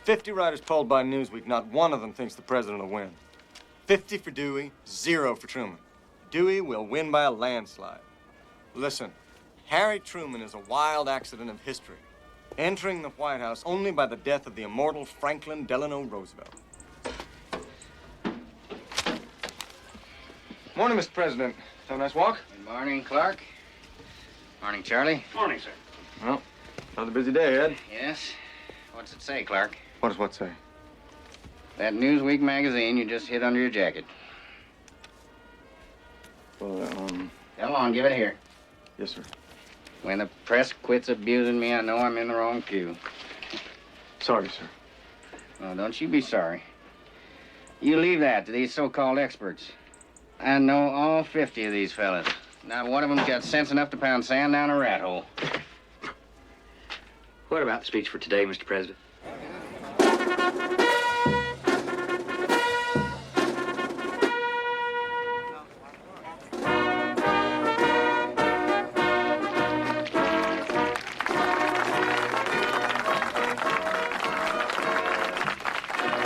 50 writers polled by Newsweek, not one of them thinks the president will win. 50 for Dewey, 0 for Truman. Dewey will win by a landslide. Listen, Harry Truman is a wild accident of history, entering the White House only by the death of the immortal Franklin Delano Roosevelt. Morning, Mr. President. Have a nice walk? Good morning, Clark. Morning, Charlie. Morning, sir. Well, another busy day, Ed. Yes? What's it say, Clark? What does what say? That Newsweek magazine you just hid under your jacket. Well, Come on, give it here. yes, sir. When the press quits abusing me, I know I'm in the wrong pew. Sorry, sir. Well, don't you be sorry. You leave that to these so-called experts. I know all 50 of these fellas. Not one of them's got sense enough to pound sand down a rat hole. What about the speech for today, Mr. President?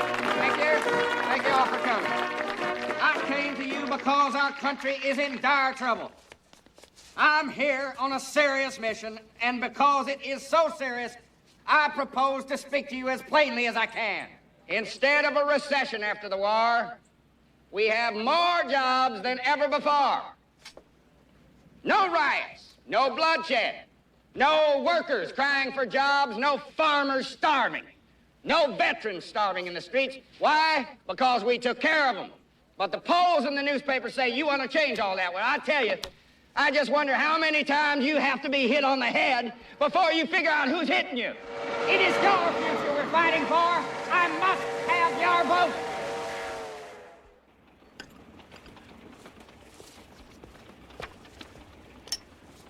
Thank you all for coming. I came to you because our country is in dire trouble. I'm here on a serious mission, and because it is so serious, I propose to speak to you as plainly as I can. Instead of a recession after the war, we have more jobs than ever before. No riots, no bloodshed, no workers crying for jobs, no farmers starving, no veterans starving in the streets. Why? Because we took care of them. But the polls in the newspapers say you want to change all that. Well, I tell you, I just wonder how many times you have to be hit on the head before you figure out who's hitting you. It is your future we're fighting for. I must have your vote.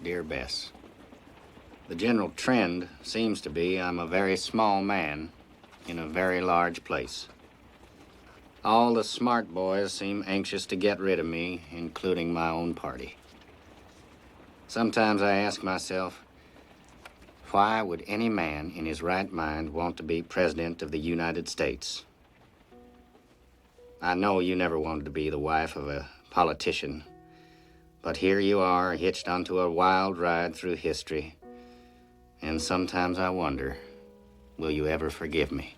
Dear Bess, the general trend seems to be I'm a very small man in a very large place. All the smart boys seem anxious to get rid of me, including my own party. Sometimes I ask myself, why would any man in his right mind want to be president of the United States? I know you never wanted to be the wife of a politician, but here you are, hitched onto a wild ride through history. And sometimes I wonder, will you ever forgive me?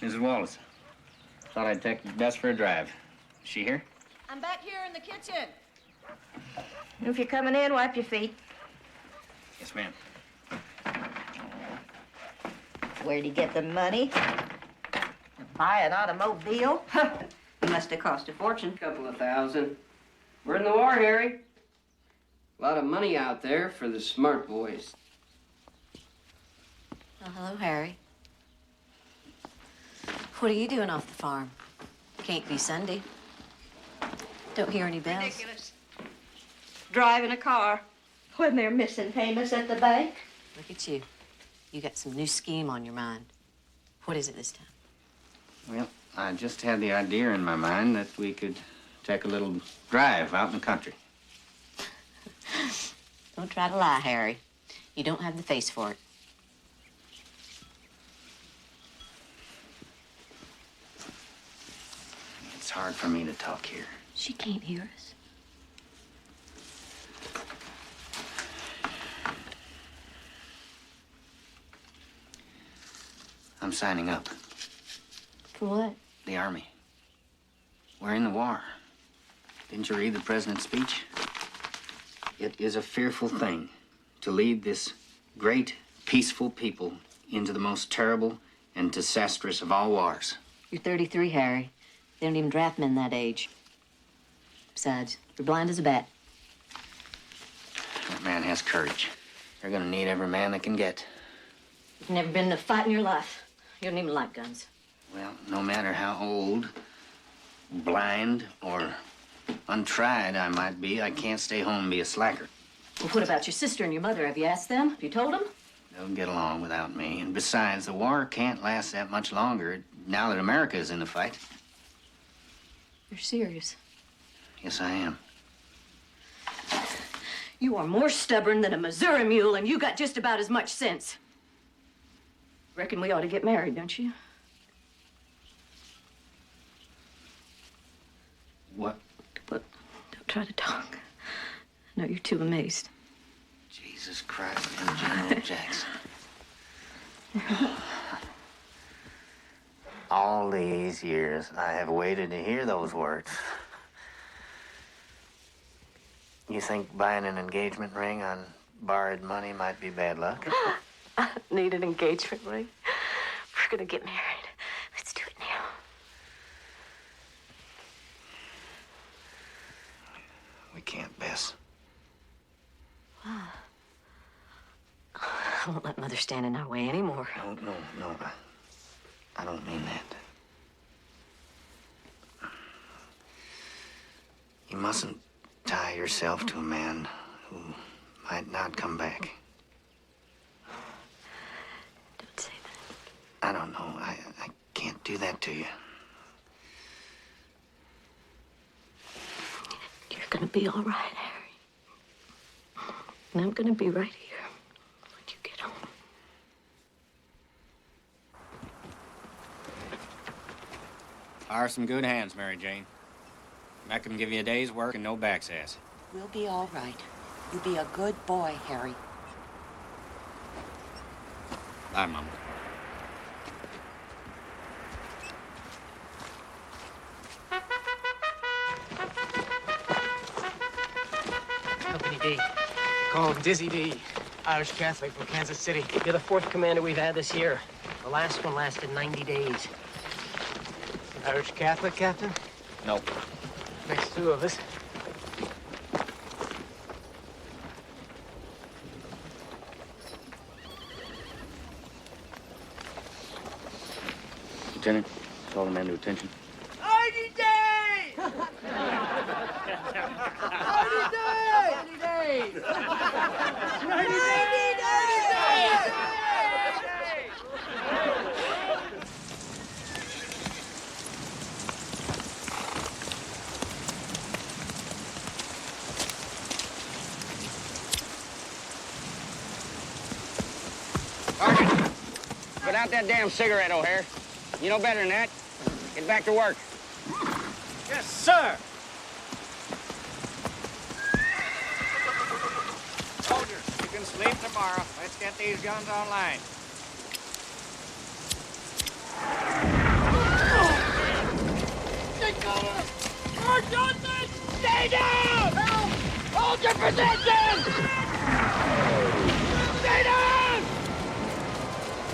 Mrs. Wallace, thought I'd take Bess for a drive. Is she here? I'm back here in the kitchen. If you're coming in, wipe your feet. Yes, ma'am. Where'd he get the money? To buy an automobile? It must have cost a fortune. Couple of thousand. We're in the war, Harry. A lot of money out there for the smart boys. Oh, hello, Harry. What are you doing off the farm? Can't be Sunday. Don't hear any bells. Ridiculous. Driving a car when they're missing payments at the bank. Look at you. You got some new scheme on your mind. What is it this time? Well, I just had the idea in my mind that we could take a little drive out in the country. Don't try to lie, Harry. You don't have the face for it. It's hard for me to talk here. She can't hear us. I'm signing up. For what? The Army. We're in the war. Didn't you read the president's speech? It is a fearful thing to lead this great, peaceful people into the most terrible and disastrous of all wars. You're 33, Harry. They don't even draft men that age. Besides, you're blind as a bat. That man has courage. They're gonna need every man they can get. You've never been in a fight in your life. You don't even like guns. Well, no matter how old, blind or untried I might be, I can't stay home and be a slacker. Well, what about your sister and your mother? Have you asked them? Have you told them? They'll get along without me. And besides, the war can't last that much longer now that America is in the fight. You're serious. Yes, I am. You are more stubborn than a Missouri mule, and you got just about as much sense. Reckon we ought to get married, don't you? What? But don't try to talk. I know you're too amazed. Jesus Christ and General Jackson. All these years, I have waited to hear those words. You think buying an engagement ring on borrowed money might be bad luck? I need an engagement ring. We're gonna get married. Let's do it now. We can't, Bess. I won't let Mother stand in our way anymore. No. I don't mean that. You mustn't tie yourself to a man who might not come back. Don't say I don't know. I can't do that to you. that. You're gonna be all right, Harry. And I'm gonna be right here when you get home. Hire some good hands, Mary Jane. That can give you a day's work and no back's ass. We'll be all right. You be a good boy, Harry. Bye, Mom. Company D. Called Dizzy D. Irish Catholic from Kansas City. You're the fourth commander we've had this year. The last one lasted 90 days. Irish Catholic, Captain? Nope. Makes two of us. Lieutenant, call the man to attention. Put out that damn cigarette, O'Hare. You know better than that. Get back to work. Yes, sir. Soldiers, you can sleep tomorrow. Let's get these guns online. Stay down! Help! Hold your position! Stay down!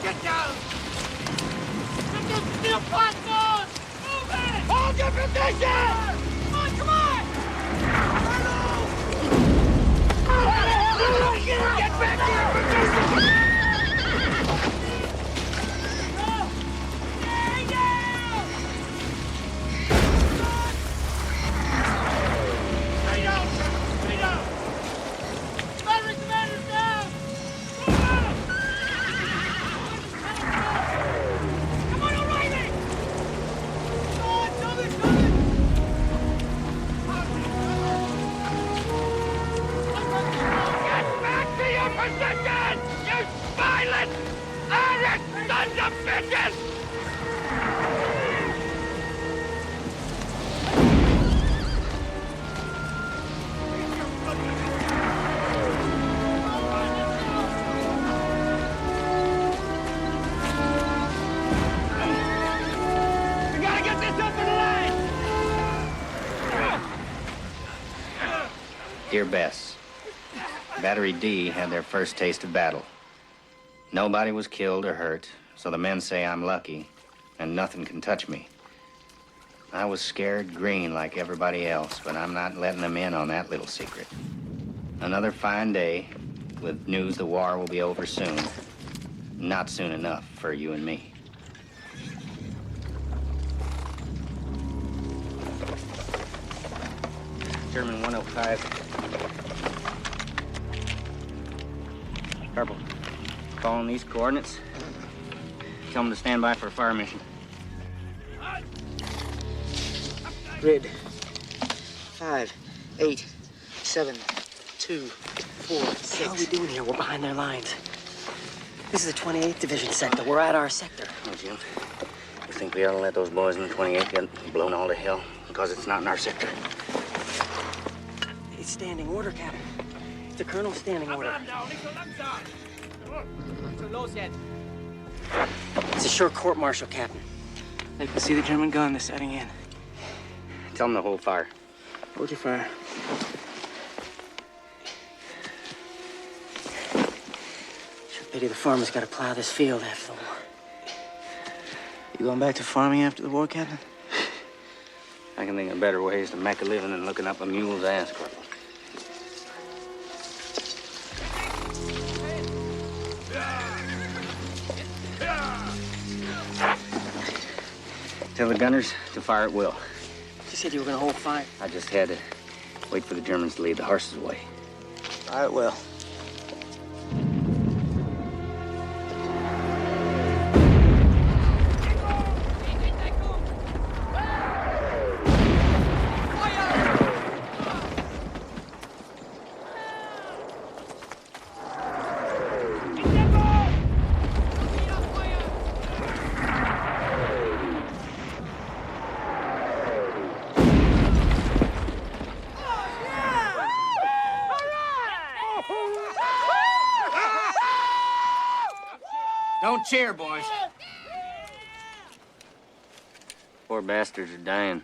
Get down! Get this steel platform! Move it! Hold your position! Come on, come on! Get back to your position! Stay down! Stay down! Stay down! Battery commander's down! Move out! Come on, O'Reilly! Come on, coming! Get back to your position! You violent, Irish sons of bitches! We gotta get this up in line! Dear Bess, Battery D had their first taste of battle. Nobody was killed or hurt, so the men say I'm lucky, and nothing can touch me. I was scared green like everybody else, but I'm not letting them in on that little secret. Another fine day with news the war will be over soon. Not soon enough for you and me. Sherman 105. Corporal, calling these coordinates. Tell them to stand by for a fire mission. Grid. 5, 8, 7, 2, 4, 6. What are we doing here? We're behind their lines. This is the 28th Division sector. We're at our sector. Oh, Jim, you think we ought to let those boys in the 28th get blown all to hell because it's not in our sector? It's standing order, Captain. It's a colonel's standing order. It's a short court-martial, Captain. They can see the German gun. They're setting in. Tell them to hold fire. Hold your fire. Sure pity the farmer's got to plow this field after the war. You going back to farming after the war, Captain? I can think of better ways to make a living than looking up a mule's ass, Corporal. Tell the gunners to fire at will. You said you were going to hold fire. I just had to wait for the Germans to lead the horses away. Fire at will. Don't cheer, boys. Poor bastards are dying.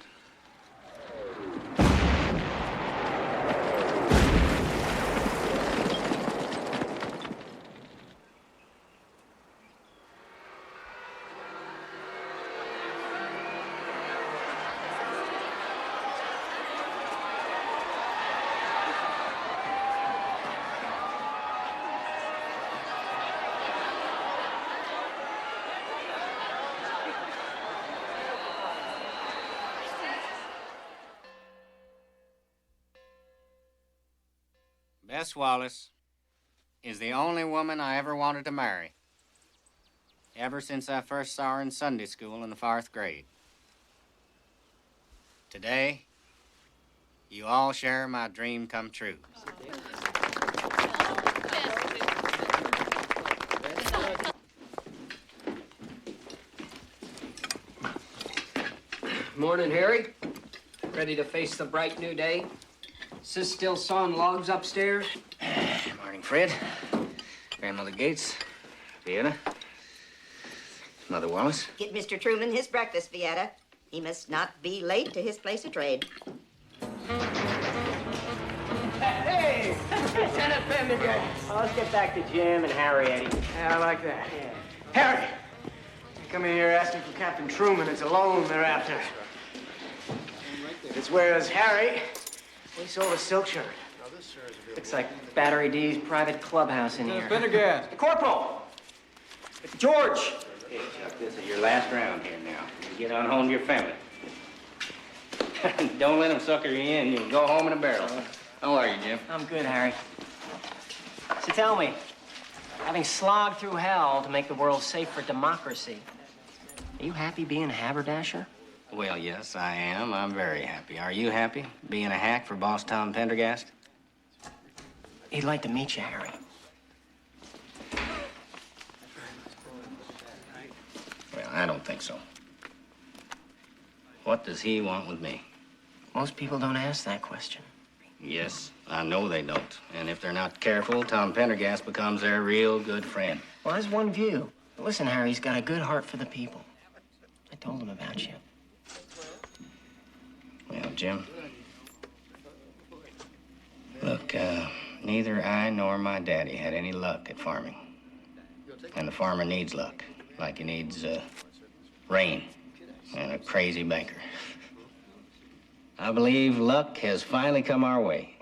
Bess Wallace is the only woman I ever wanted to marry. Ever since I first saw her in Sunday school in the 4th grade. Today, you all share my dream come true. Morning, Harry. Ready to face the bright new day? Sis still sawing logs upstairs? Morning, Fred. Grandmother Gates. Vieta. Mother Wallace. Get Mr. Truman his breakfast, Vieta. He must not be late to his place of trade. Hey! Lieutenant Pendergast. Let's get back to Jim and Harry, Eddie. Yeah, I like that. Yeah. Harry! You come in here asking for Captain Truman. It's a loan they're after. It's whereas Harry, we sold a silk shirt. Looks like Battery D's private clubhouse in here. Pendergast. Corporal! George! Hey, Chuck, this is your last round here now. You get on home to your family. Don't let them sucker you in. You can go home in a barrel. How are you, Jim? I'm good, Harry. So tell me, having slogged through hell to make the world safe for democracy, are you happy being a haberdasher? Well, yes, I am. I'm very happy. Are you happy being a hack for Boss Tom Pendergast? He'd like to meet you, Harry. Well, I don't think so. What does he want with me? Most people don't ask that question. Yes, I know they don't. And if they're not careful, Tom Pendergast becomes their real good friend. Well, that's one view. But listen, Harry, he's got a good heart for the people. I told him about you. Well, Jim, look, neither I nor my daddy had any luck at farming. And the farmer needs luck, like he needs, rain and a crazy banker. I believe luck has finally come our way.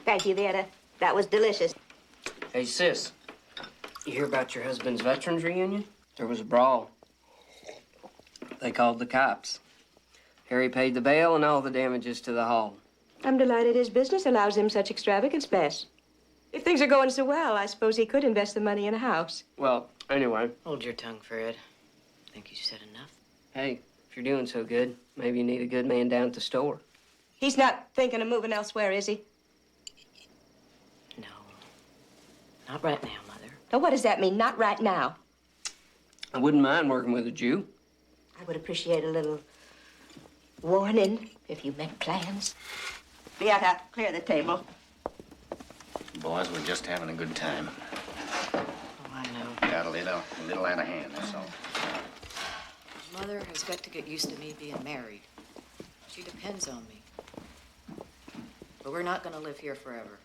Thank you, Vieta. That was delicious. Hey, sis. You hear about your husband's veterans reunion? There was a brawl. They called the cops. Harry paid the bail and all the damages to the hall. I'm delighted his business allows him such extravagance, Bess. If things are going so well, I suppose he could invest the money in a house. Well, anyway. Hold your tongue, Fred. Think you said enough? Hey, if you're doing so good, maybe you need a good man down at the store. He's not thinking of moving elsewhere, is he? No. Not right now, Mother. Now, what does that mean, not right now? I wouldn't mind working with a Jew. I would appreciate a little warning if you make plans. We ought to clear the table. Boys, we're just having a good time. Oh, I know. Got a little out of hand, that's all. Mother has got to get used to me being married. She depends on me. But we're not going to live here forever.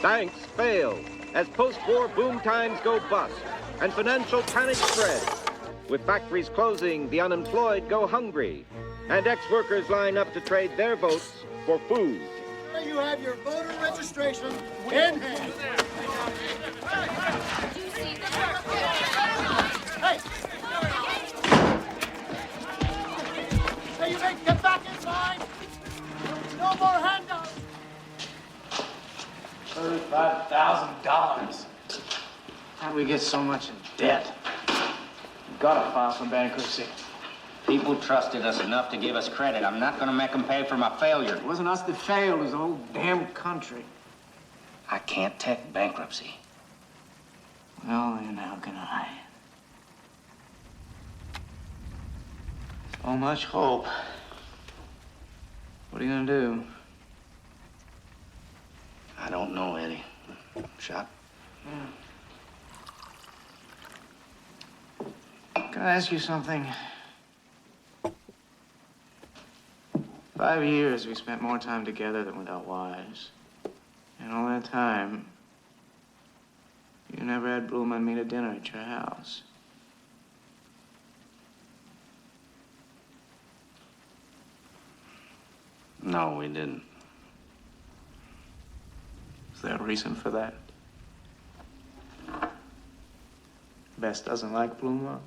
Banks fail as post-war boom times go bust and financial panic spreads. With factories closing, the unemployed go hungry, and ex-workers line up to trade their votes for food. You have your voter registration in hand. Hey! Hey, you make get back in line. No more handouts. $35,000. How do we get so much in debt? We've got to file for bankruptcy. People trusted us enough to give us credit. I'm not going to make them pay for my failure. It wasn't us that failed, it was the whole damn country. I can't take bankruptcy. Well, then how can I? So much hope. What are you gonna do? I don't know, Eddie. Shot? Can I ask you something? 5 years we spent more time together than with our wives. And all that time, you never had Bluma and me to dinner at your house. No, we didn't. Is there a reason for that? Bess doesn't like Bluma?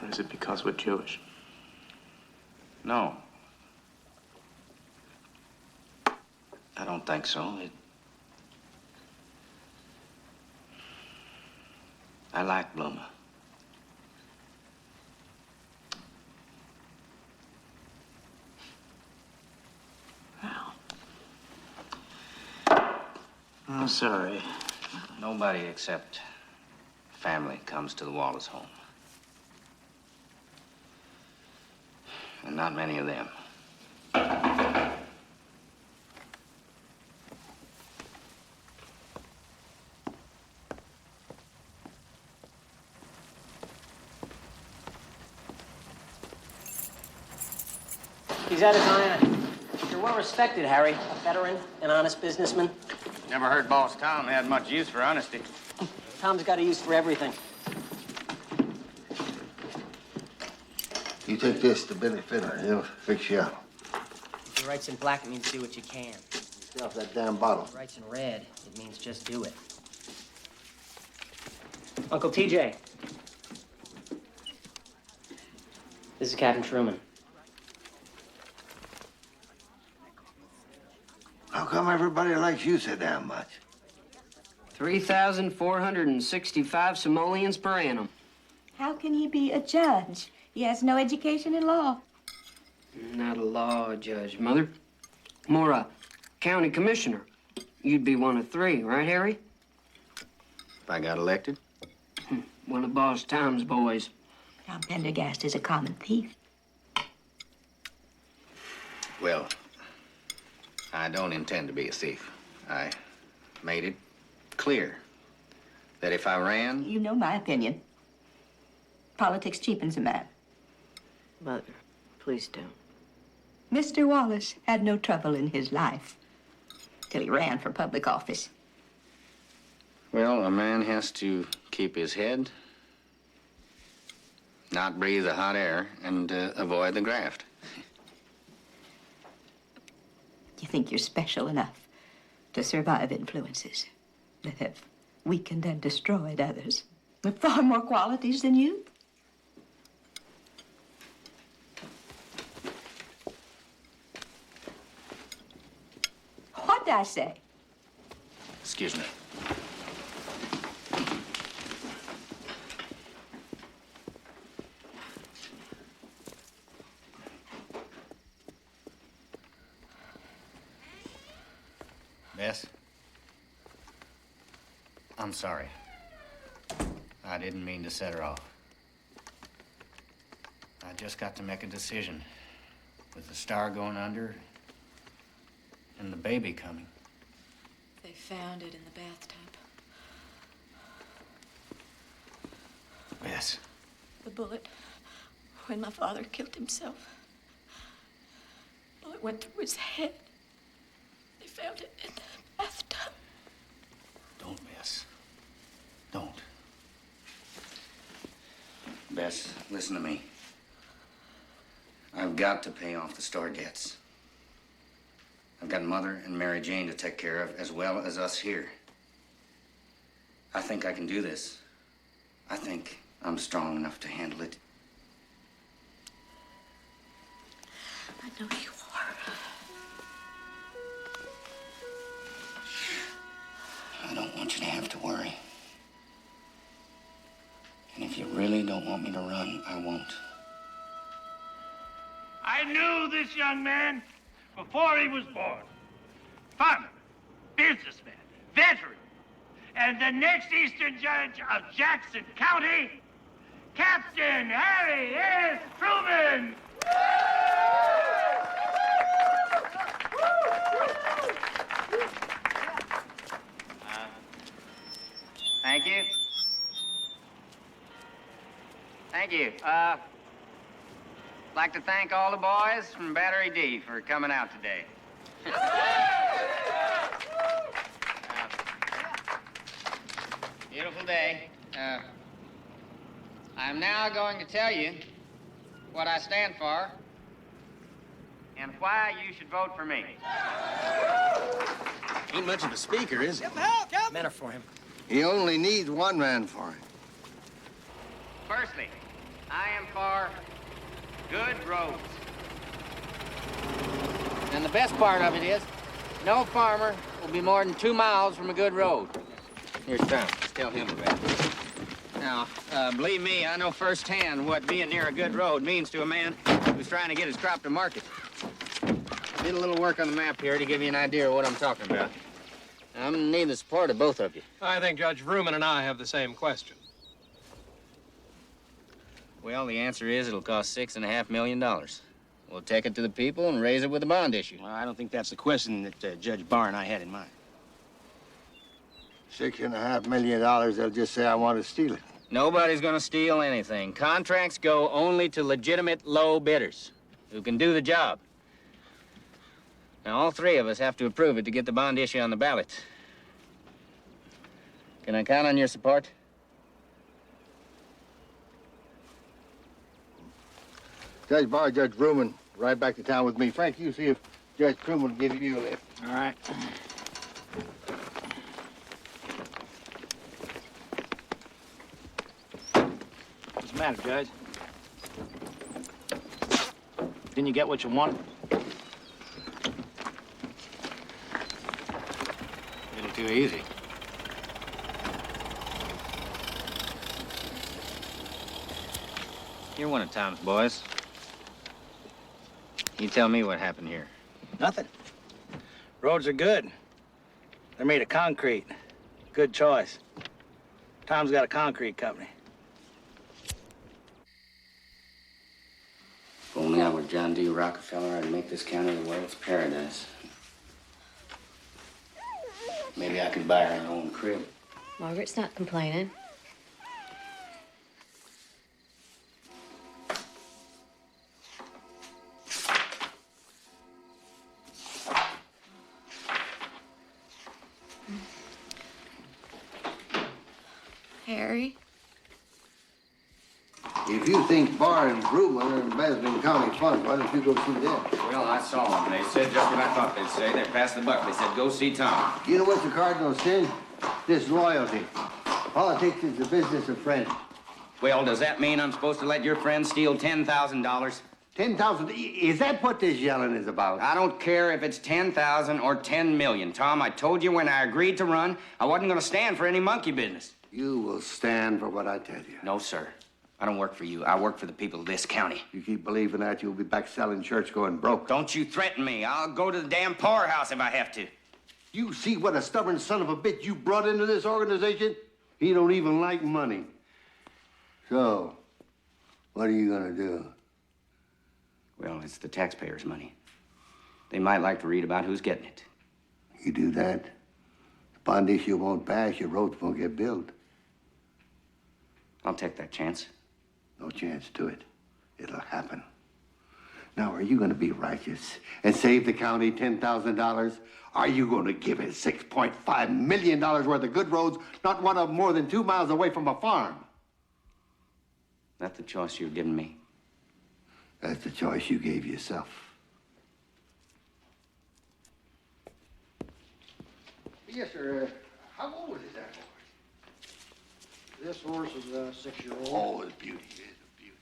Or is it because we're Jewish? No. I don't think so. I like Bluma. I'm sorry. Nobody except family comes to the Wallace home. And not many of them. He's at his iron. You're well respected, Harry. A veteran, an honest businessman. Never heard Boss Tom had much use for honesty. Tom's got a use for everything. You take this to Billy Fiddler. He'll fix you up. If he writes in black, it means do what you can. Stay off that damn bottle. If he writes in red, it means just do it. Uncle TJ. This is Captain Truman. How come everybody likes you so damn much? 3,465 simoleons per annum. How can he be a judge? He has no education in law. Not a law judge, Mother. More a county commissioner. You'd be one of 3, right, Harry? If I got elected? One of Boss Tom's boys. Tom Pendergast is a common thief. Well, I don't intend to be a thief. I made it clear that if I ran... You know my opinion. Politics cheapens a man. Mother, please don't. Mr. Wallace had no trouble in his life till he ran for public office. Well, a man has to keep his head, not breathe the hot air, and avoid the graft. You think you're special enough to survive influences that have weakened and destroyed others? With far more qualities than you. What'd I say? Excuse me. Bess, I'm sorry. I didn't mean to set her off. I just got to make a decision. With the star going under and the baby coming. They found it in the bathtub. Bess. The bullet, when my father killed himself, the bullet went through his head. They found it in the bathtub. Don't, Bess. Don't. Bess, listen to me. I've got to pay off the store debts. I've got Mother and Mary Jane to take care of, as well as us here. I think I can do this. I think I'm strong enough to handle it. I know you are. I don't want you to have to worry. And if you really don't want me to run, I won't. I knew this young man before he was born. Farmer, businessman, veteran, and the next Eastern Judge of Jackson County, Captain Harry S. Truman! Thank you. Thank you. Like to thank all the boys from Battery D for coming out today. Beautiful day. I'm now going to tell you what I stand for and why you should vote for me. Ain't much of a speaker, is he? Men are for him. He only needs one man for him. Firstly, I am for good roads. And the best part of it is, no farmer will be more than 2 miles from a good road. Here's Tom. Just tell him about it. Now, believe me, I know firsthand what being near a good road means to a man who's trying to get his crop to market. Did a little work on the map here to give you an idea of what I'm talking about. I'm gonna need the support of both of you. I think Judge Vrooman and I have the same question. Well, the answer is it'll cost $6.5 million. We'll take it to the people and raise it with a bond issue. Well, I don't think that's the question that Judge Barr and I had in mind. $6.5 million, they'll just say I want to steal it. Nobody's gonna steal anything. Contracts go only to legitimate low bidders who can do the job. Now, all three of us have to approve it to get the bond issue on the ballot. Can I count on your support? Judge Barr, Judge Vrooman, ride back to town with me. Frank, you see if Judge Truman will give you a lift. All right. What's the matter, Judge? Didn't you get what you wanted? A little too easy. You're one of Tom's boys. You tell me what happened here. Nothing. Roads are good. They're made of concrete. Good choice. Tom's got a concrete company. If only I were John D. Rockefeller, I'd make this county the world's paradise. Maybe I could buy her an own crib. Margaret's not complaining. Harry? If you think Barr and Vrooman are embezzling county funds, why don't you go see them? Well, I saw them. They said just what I thought they'd say. They passed the buck. They said, go see Tom. You know what's the cardinal sin? Disloyalty. If Politics is the business of friends. Well, does that mean I'm supposed to let your friend steal $10,000? 10,000? Is that what this yelling is about? I don't care if it's 10,000 or 10 million. Tom, I told you when I agreed to run, I wasn't going to stand for any monkey business. You will stand for what I tell you. No, sir. I don't work for you. I work for the people of this county. You keep believing that, you'll be back selling shirts going broke. Don't you threaten me. I'll go to the damn poorhouse if I have to. You see what a stubborn son of a bitch you brought into this organization? He don't even like money. So, what are you gonna do? Well, it's the taxpayers' money. They might like to read about who's getting it. You do that, the bond issue won't pass, your roads won't get built. I'll take that chance. No chance to it. It'll happen. Now, are you gonna be righteous and save the county $10,000? Are you gonna give it $6.5 million worth of good roads, not one of them more than 2 miles away from a farm? That's the choice you've given me. That's the choice you gave yourself. Yes, sir. How old is that horse? This horse is a 6-year-old. Oh, it's beauty. It's a beauty.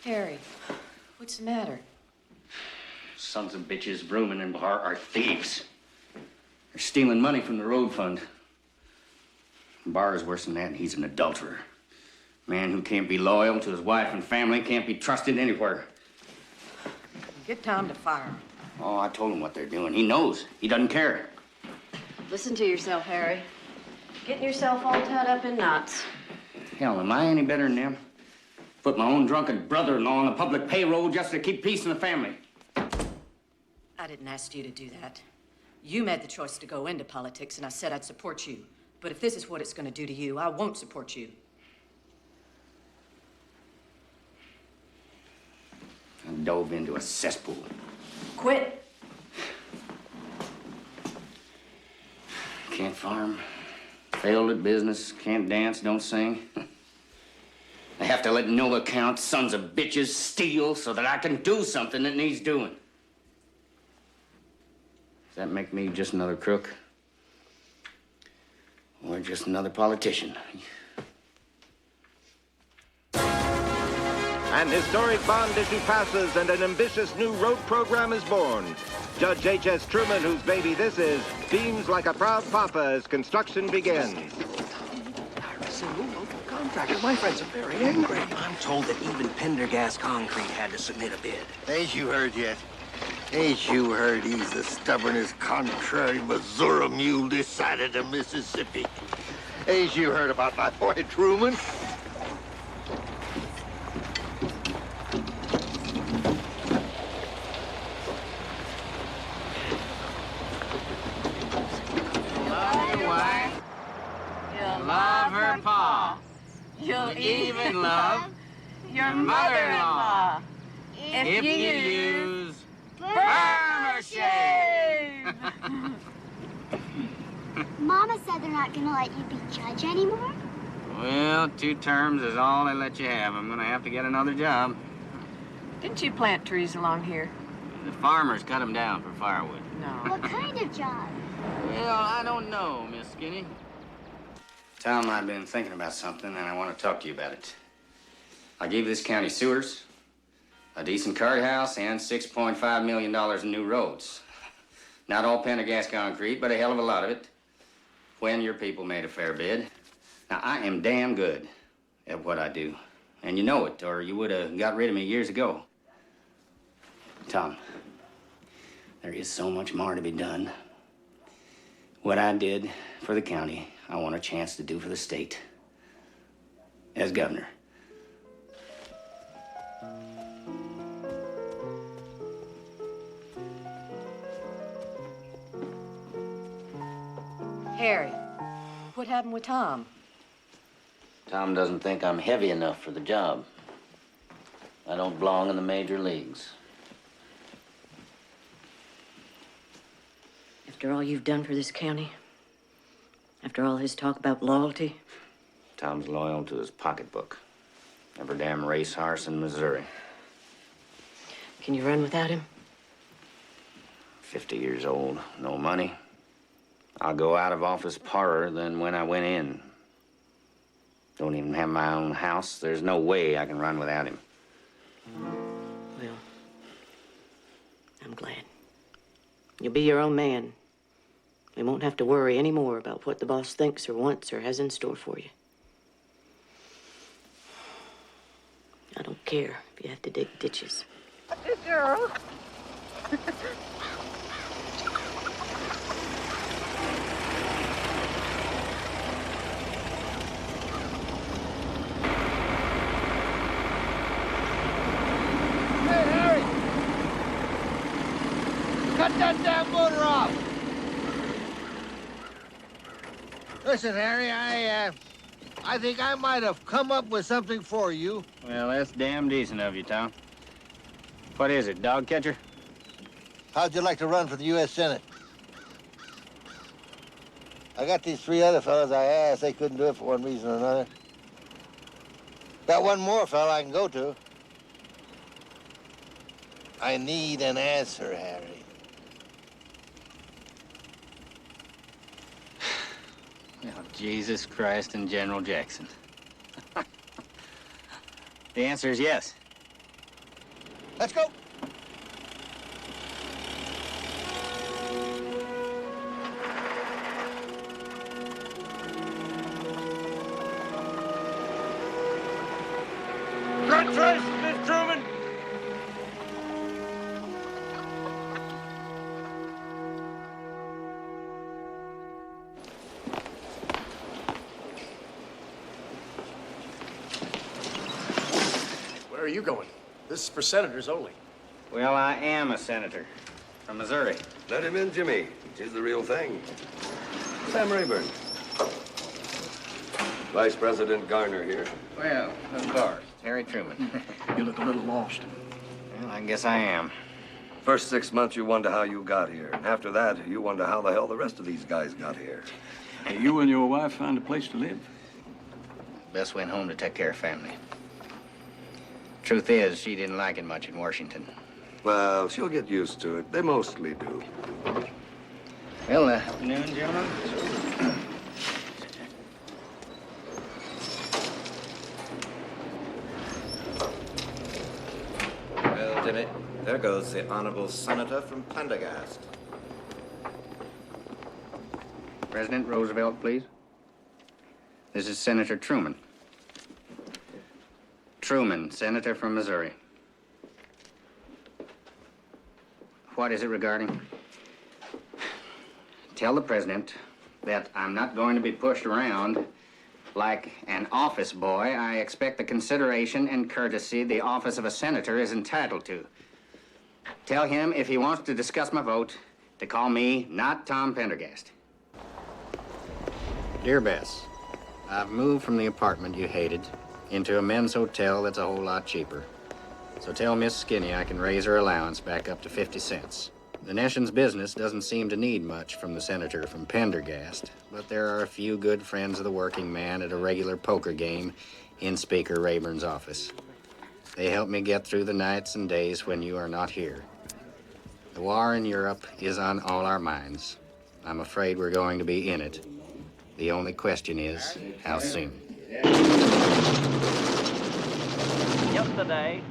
Harry, what's the matter? Sons of bitches, Vrooman and Bahar are thieves. They're stealing money from the road fund. Bahar is worse than that, and he's an adulterer. Man who can't be loyal to his wife and family, can't be trusted anywhere. Get Tom to fire him. Oh, I told him what they're doing. He knows. He doesn't care. Listen to yourself, Harry. Getting yourself all tied up in knots. Hell, am I any better than them? Put my own drunken brother-in-law on the public payroll just to keep peace in the family. I didn't ask you to do that. You made the choice to go into politics, and I said I'd support you. But if this is what it's going to do to you, I won't support you. I dove into a cesspool. Quit. Can't farm. Failed at business. Can't dance. Don't sing. I have to let no account sons of bitches steal so that I can do something that needs doing. Does that make me just another crook? Or just another politician? An historic bond issue passes and an ambitious new road program is born. Judge H.S. Truman, whose baby this is, beams like a proud papa as construction begins. Contractor, my friends are very angry. I'm told that even Pendergast Concrete had to submit a bid. Ain't you heard yet? Ain't you heard he's the stubbornest, contrary Missouri mule this side of the Mississippi? Ain't you heard about my boy Truman? Love your wife. You'll love her pa. You'll even love your mother-in-law. If you use Perma-Shave. Mama said they're not gonna let you be judge anymore. Well, 2 terms is all they let you have. I'm gonna have to get another job. Didn't you plant trees along here? The farmers cut them down for firewood. No. What kind of job? Well, I don't know, Miss Skinny. Tom, I've been thinking about something, and I want to talk to you about it. I gave this county sewers, a decent courthouse, and $6.5 million in new roads. Not all Pendergast concrete, but a hell of a lot of it. When your people made a fair bid. Now, I am damn good at what I do. And you know it, or you would have got rid of me years ago. Tom, there is so much more to be done. What I did for the county, I want a chance to do for the state. As governor. Harry, what happened with Tom? Tom doesn't think I'm heavy enough for the job. I don't belong in the major leagues. After all you've done for this county, after all his talk about loyalty, Tom's loyal to his pocketbook. Every damn racehorse in Missouri. Can you run without him? 50 years old, no money. I'll go out of office poorer than when I went in. Don't even have my own house. There's no way I can run without him. Well, I'm glad. You'll be your own man. We won't have to worry any more about what the boss thinks or wants or has in store for you. I don't care if you have to dig ditches. Good girl. Cut that damn motor off! Listen, Harry, I think I might have come up with something for you. Well, that's damn decent of you, Tom. What is it, dog catcher? How'd you like to run for the U.S. Senate? I got these 3 other fellas I asked. They couldn't do it for one reason or another. Got one more fella I can go to. I need an answer, Harry. Oh, Jesus Christ and General Jackson. The answer is yes. Let's go. Congratulations, Miss Truman. Where are you going? This is for senators only. Well, I am a senator from Missouri. Let him in, Jimmy. He's the real thing. Sam Rayburn. Vice President Garner here. Well, of course, Harry Truman. You look a little lost. Well, I guess I am. First 6 months, you wonder how you got here. And after that, you wonder how the hell the rest of these guys got here. Hey, you and your wife find a place to live? Best went home to take care of family. Truth is, she didn't like it much in Washington. Well, she'll get used to it. They mostly do. Well, afternoon, gentlemen. Well, Jimmy, there goes the honorable senator from Pendergast. President Roosevelt, please. This is Senator Truman. Truman, senator from Missouri. What is it regarding? Tell the president that I'm not going to be pushed around like an office boy. I expect the consideration and courtesy the office of a senator is entitled to. Tell him if he wants to discuss my vote to call me not Tom Pendergast. Dear Bess, I've moved from the apartment you hated into a men's hotel that's a whole lot cheaper. So tell Miss Skinny I can raise her allowance back up to 50 cents. The nation's business doesn't seem to need much from the senator from Pendergast, but there are a few good friends of the working man at a regular poker game in Speaker Rayburn's office. They help me get through the nights and days when you are not here. The war in Europe is on all our minds. I'm afraid we're going to be in it. The only question is, how soon? Yesterday,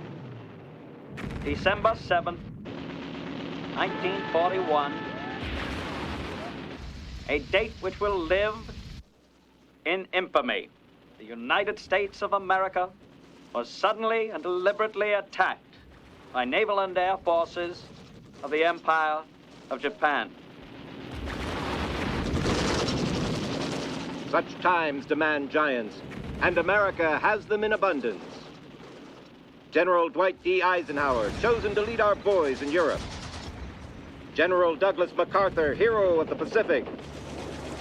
December 7th, 1941, a date which will live in infamy. The United States of America was suddenly and deliberately attacked by naval and air forces of the Empire of Japan. Such times demand giants, and America has them in abundance. General Dwight D. Eisenhower, chosen to lead our boys in Europe. General Douglas MacArthur, hero of the Pacific.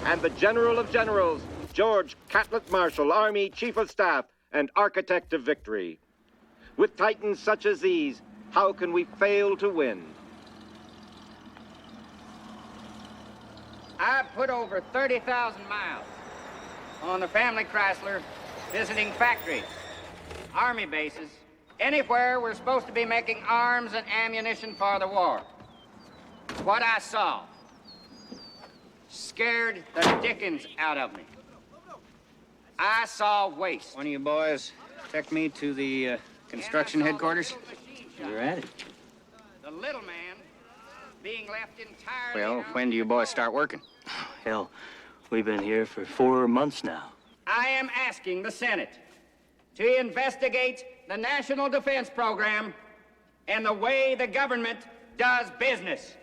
And the General of Generals, George Catlett Marshall, Army Chief of Staff and Architect of Victory. With titans such as these, how can we fail to win? I put over 30,000 miles on the family Chrysler visiting factories, army bases, anywhere we're supposed to be making arms and ammunition for the war. What I saw scared the dickens out of me. I saw waste. One of you boys take me to the construction headquarters? You're at it. The little man being left entirely. Well, when do you boys start working? Hell, we've been here for 4 months now. I am asking the Senate to investigate the National Defense Program and the way the government does business.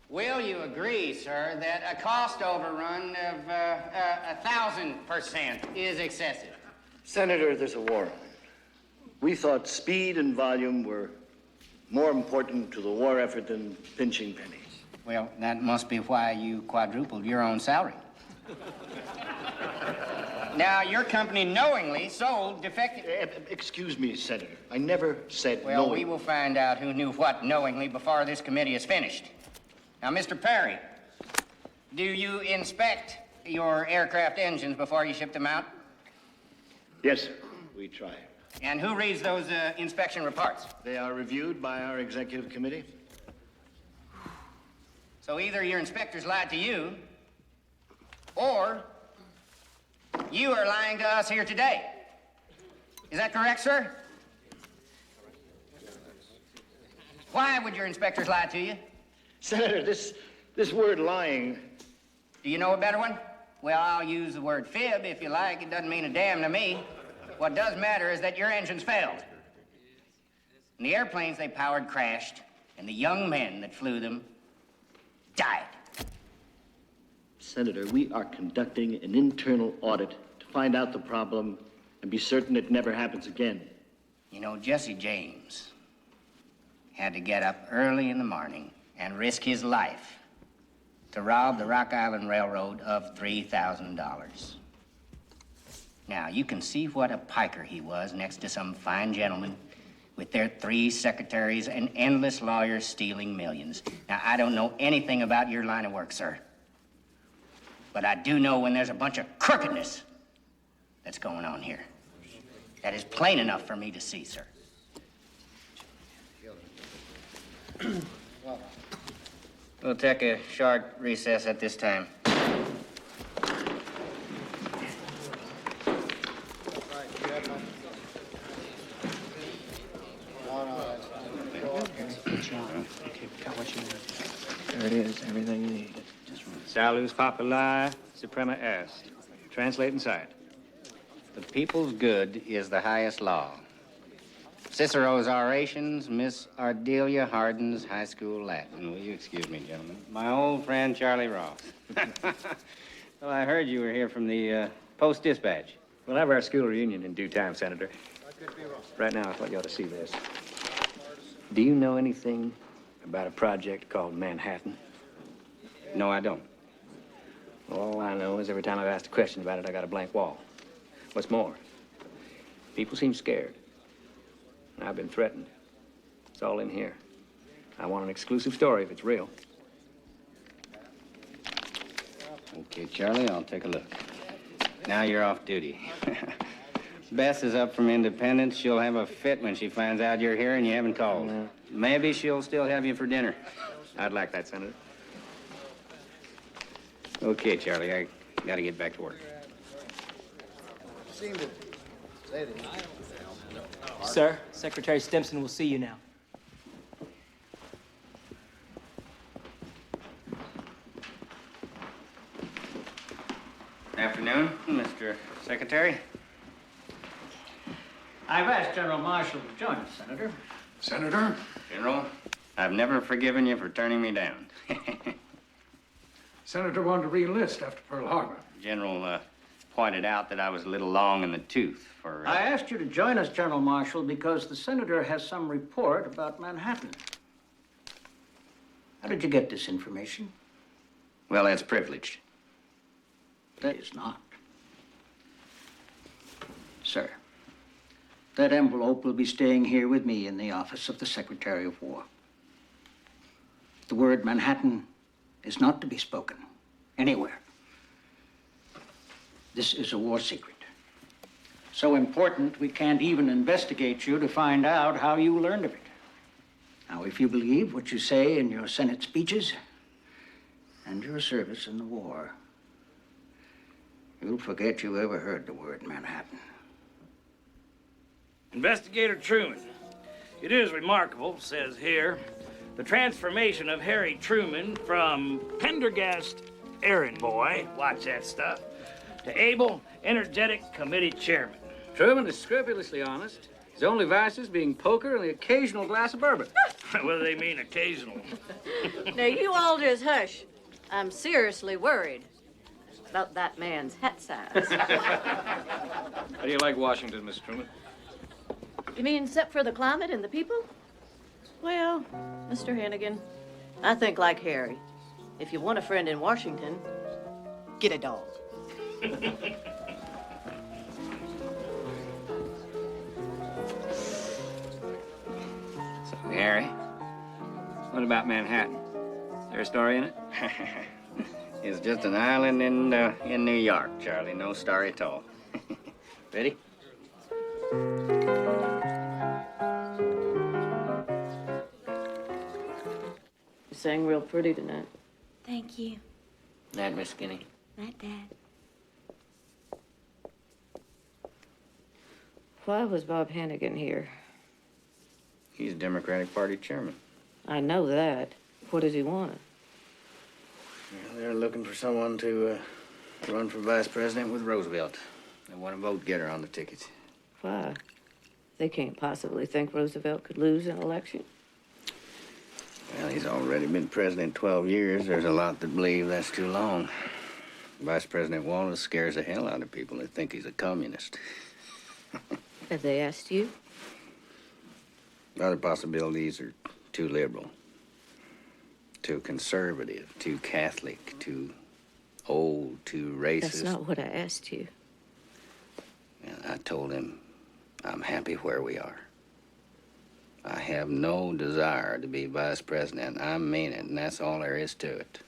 Will you agree, sir, that a cost overrun of 1,000% is excessive? Senator, there's a war on. We thought speed and volume were more important to the war effort than pinching pennies. Well, that must be why you quadrupled your own salary. Now, your company knowingly sold defective... Excuse me, Senator. I never said Well, knowingly. we will find out who knew what knowingly before this committee is finished. Now, Mr. Perry, do you inspect your aircraft engines before you ship them out? Yes, sir. We try. And who reads those inspection reports? They are reviewed by our executive committee. So either your inspectors lied to you, or you are lying to us here today. Is that correct, sir? Why would your inspectors lie to you? Senator, this word lying... Do you know a better one? Well, I'll use the word fib if you like. It doesn't mean a damn to me. What does matter is that your engines failed. And the airplanes they powered crashed, and the young men that flew them died. Senator, we are conducting an internal audit to find out the problem and be certain it never happens again. You know, Jesse James had to get up early in the morning and risk his life to rob the Rock Island Railroad of $3,000. Now, you can see what a piker he was next to some fine gentlemen with their 3 secretaries and endless lawyers stealing millions. Now, I don't know anything about your line of work, sir. But I do know when there's a bunch of crookedness that's going on here. That is plain enough for me to see, sir. We'll take a short recess at this time. There it is, everything you need. Salus populi suprema est. Translate inside. The people's good is the highest law. Cicero's orations, Miss Ardelia Hardin's high school Latin. Will you excuse me, gentlemen? My old friend, Charlie Ross. Well, I heard you were here from the Post-Dispatch. We'll have our school reunion in due time, Senator. Right now, I thought you ought to see this. Do you know anything about a project called Manhattan? No, I don't. Well, all I know is every time I've asked a question about it, I got a blank wall. What's more, people seem scared. And I've been threatened. It's all in here. I want an exclusive story if it's real. Okay, Charlie, I'll take a look. Now you're off duty. Bess is up from Independence. She'll have a fit when she finds out you're here and you haven't called. Maybe she'll still have you for dinner. I'd like that, Senator. Okay, Charlie, I gotta get back to work. Sir, Secretary Stimson will see you now. Afternoon, Mr. Secretary. I've asked General Marshall to join us, Senator. Senator? General, I've never forgiven you for turning me down. Senator wanted to re-enlist after Pearl Harbor. General pointed out that I was a little long in the tooth for... I asked you to join us, General Marshall, because the Senator has some report about Manhattan. How did you get this information? Well, that's privileged. That is not. Sir, that envelope will be staying here with me in the office of the Secretary of War. The word Manhattan is not to be spoken anywhere. This is a war secret. So important, we can't even investigate you to find out how you learned of it. Now, if you believe what you say in your Senate speeches and your service in the war, you'll forget you ever heard the word Manhattan. Investigator Truman, it is remarkable, says here, the transformation of Harry Truman from Pendergast errand boy, watch that stuff, to able, energetic committee chairman. Truman is scrupulously honest. His only vices being poker and the occasional glass of bourbon. What do they mean, occasional? Now, you all just hush. I'm seriously worried about that man's hat size. How do you like Washington, Miss Truman? You mean except for the climate and the people? Well, Mr. Hannigan, I think like Harry. If you want a friend in Washington, get a dog. So, Harry, what about Manhattan? Is there a story in it? It's just an island in New York, Charlie. No story at all. Ready? You sang real pretty tonight. Thank you. Night, Miss Skinny. Night, Dad. Why was Bob Hannigan here? He's Democratic Party chairman. I know that. What does he want? Well, they're looking for someone to run for vice president with Roosevelt. They want a vote-getter on the ticket. Why? They can't possibly think Roosevelt could lose an election. Well, he's already been president 12 years. There's a lot that believe that's too long. Vice President Wallace scares the hell out of people that think he's a communist. Have they asked you? Other possibilities are too liberal, too conservative, too Catholic, too old, too racist. That's not what I asked you. And I told him I'm happy where we are. I have no desire to be vice president. I mean it, and that's all there is to it.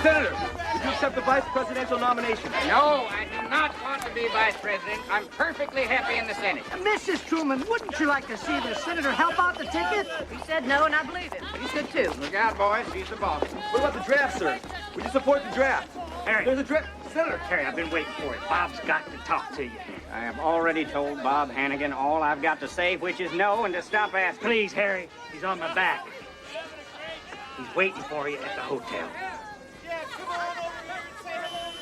Senator, would you accept the vice presidential nomination? No, I do not want to be vice president. I'm perfectly happy in the Senate. Mrs. Truman, wouldn't you like to see the senator help out the ticket? He said no, and I believe him. He should too. Look out, boys. He's the boss. What about the draft, sir? Would you support the draft? Harry. There's a draft. Senator. Harry, I've been waiting for it. Bob's got to talk to you. I have already told Bob Hannigan all I've got to say, which is no, and to stop asking. Please, Harry. He's on my back. He's waiting for you at the hotel.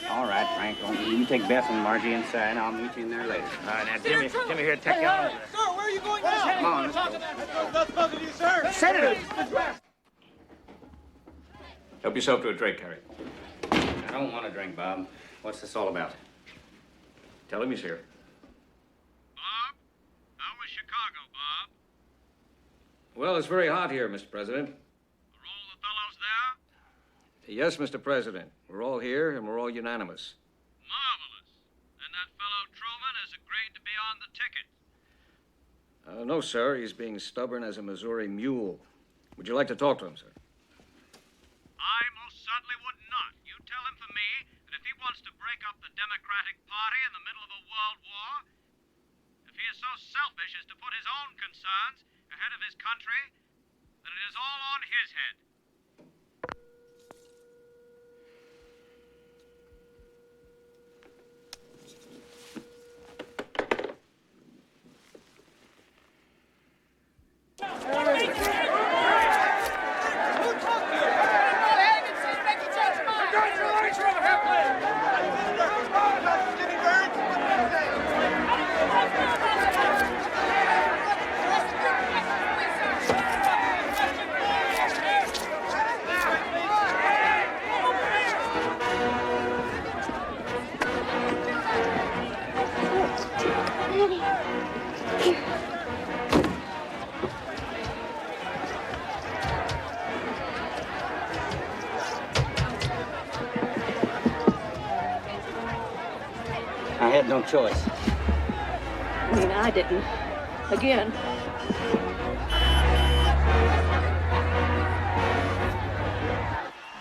All right, Frank. You take Beth and Margie inside. I'll meet you in there later. All right, now, Jimmy here, take you on. Sir, where are you going now? Come on, let's go. Not supposed to do, sir. Senator, the draft. Help yourself to a drink, Harry. I don't want to drink, Bob. What's this all about? Tell him he's here. Bob? How was Chicago, Bob? Well, it's very hot here, Mr. President. Are all the fellows there? Yes, Mr. President. We're all here, and we're all unanimous. Marvelous. And that fellow Truman has agreed to be on the ticket. No, sir. He's being stubborn as a Missouri mule. Would you like to talk to him, sir? I most certainly would not. You tell him for me that if he wants to break up the Democratic Party in the middle of a world war, if he is so selfish as to put his own concerns ahead of his country, then it is all on his head. no choice. I mean, I didn't. Again.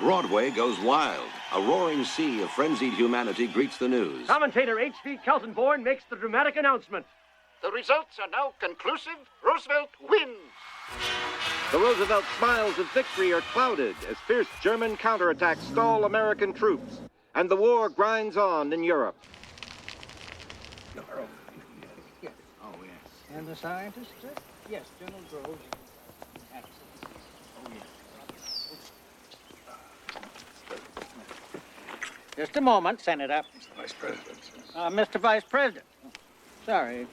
Broadway goes wild. A roaring sea of frenzied humanity greets the news. Commentator H.V. Keltonborn makes the dramatic announcement. The results are now conclusive. Roosevelt wins. The Roosevelt smiles of victory are clouded as fierce German counterattacks stall American troops, and the war grinds on in Europe. Oh, yes. And the scientists? Yes, General Groves. Oh, yes. Just a moment, Senator. Mr. Vice President. Mr. Vice President. Sorry.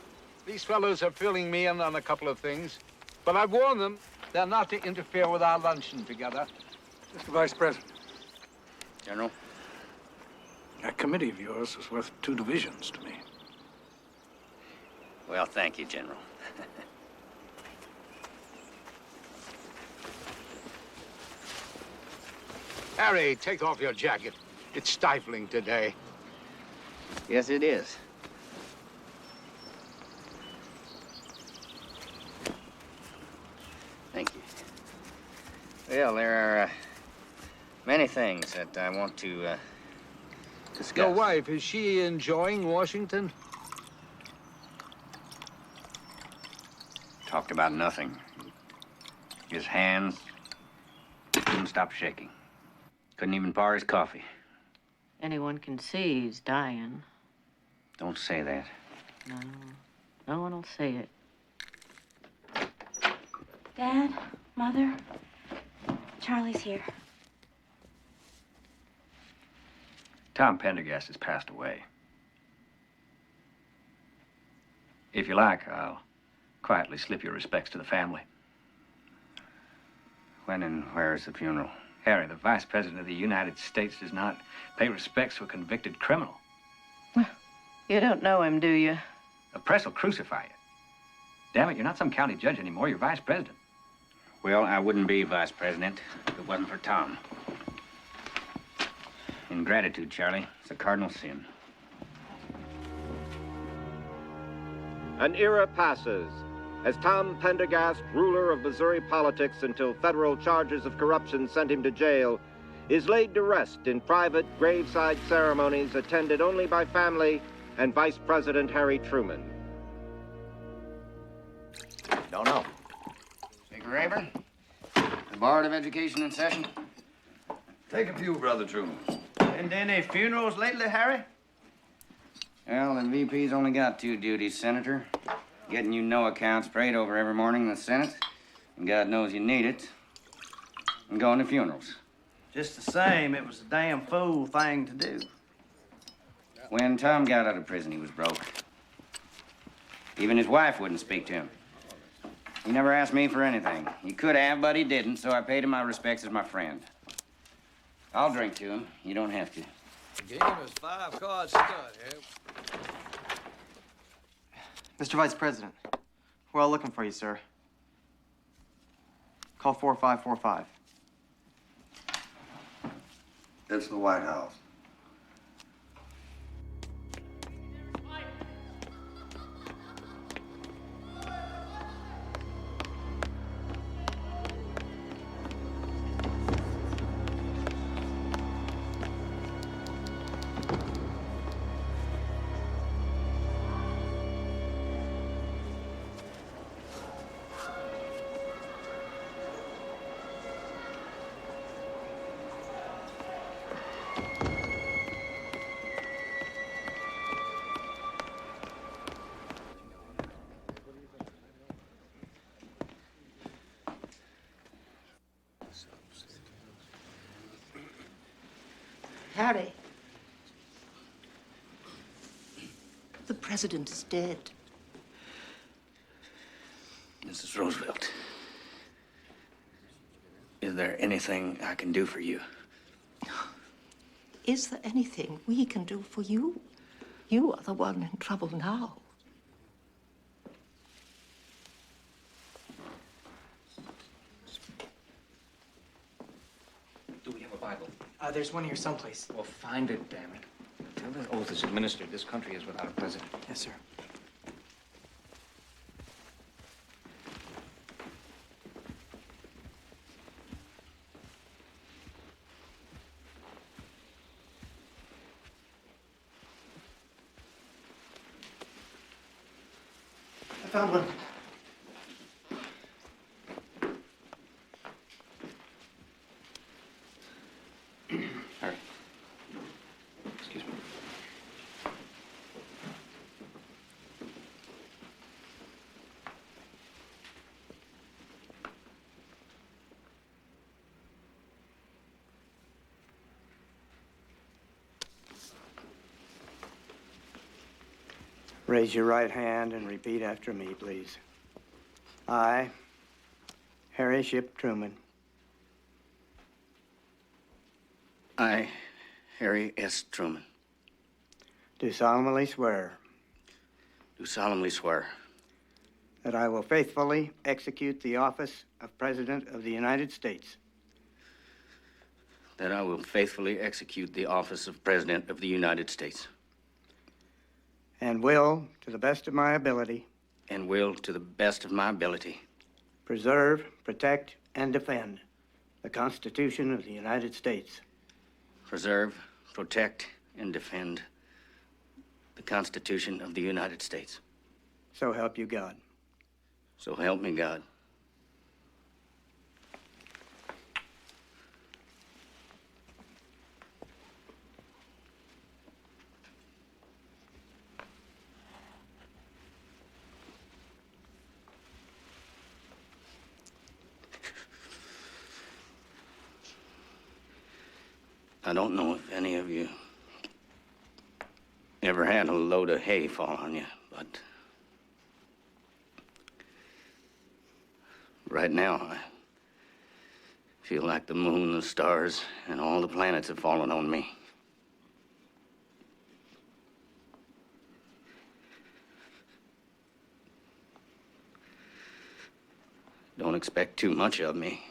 These fellows are filling me in on a couple of things, but I've warned them they're not to interfere with our luncheon together. Mr. Vice President. General? That committee of yours was worth 2 divisions to me. Well, thank you, General. Harry, take off your jacket. It's stifling today. Yes, it is. Thank you. Well, there are many things that I want to discuss. Your wife, is she enjoying Washington? Talked about nothing. His hands couldn't stop shaking. Couldn't even pour his coffee. Anyone can see he's dying. Don't say that. No, no one will say it. Dad, Mother, Charlie's here. Tom Pendergast has passed away. If you like, I'll quietly slip your respects to the family. When and where is the funeral? Harry, the Vice President of the United States does not pay respects to a convicted criminal. You don't know him, do you? The press will crucify you. Damn it, you're not some county judge anymore. You're Vice President. Well, I wouldn't be Vice President if it wasn't for Tom. Ingratitude, Charlie, it's a cardinal sin. An era passes as Tom Pendergast, ruler of Missouri politics until federal charges of corruption sent him to jail, is laid to rest in private graveside ceremonies attended only by family and Vice President Harry Truman. Don't know. Speaker Rayburn, the Board of Education in session. Take a few, Brother Truman. And any funerals lately, Harry? Well, the VP's only got 2 duties, Senator. Getting you no accounts prayed over every morning in the Senate, and God knows you need it, and going to funerals. Just the same, it was a damn fool thing to do. When Tom got out of prison, he was broke. Even his wife wouldn't speak to him. He never asked me for anything. He could have, but he didn't, so I paid him my respects as my friend. I'll drink to him. You don't have to. The game is 5-card stud, eh? Mr. Vice President, we're all looking for you, sir. Call 4545. It's the White House. Harry. The president is dead. Mrs. Roosevelt, is there anything I can do for you? Is there anything we can do for you? You are the one in trouble now. Do we have a Bible? There's one here someplace. Well, find it, damn it. Until the oath is administered, this country is without a president. Yes, sir. I found one. Harry. Excuse me. Raise your right hand and repeat after me, please. I, Harry Ship Truman, I, Harry S. Truman, do solemnly swear do solemnly swear that I will faithfully execute the office of President of the United States that I will faithfully execute the office of President of the United States and will, to the best of my ability, and will, to the best of my ability, preserve, protect, and defend the Constitution of the United States. preserve, protect, and defend the Constitution of the United States. So help you God. So help me God. I don't know if any of you ever had a load of hay fall on you, but right now I feel like the moon, the stars, and all the planets have fallen on me. Don't expect too much of me.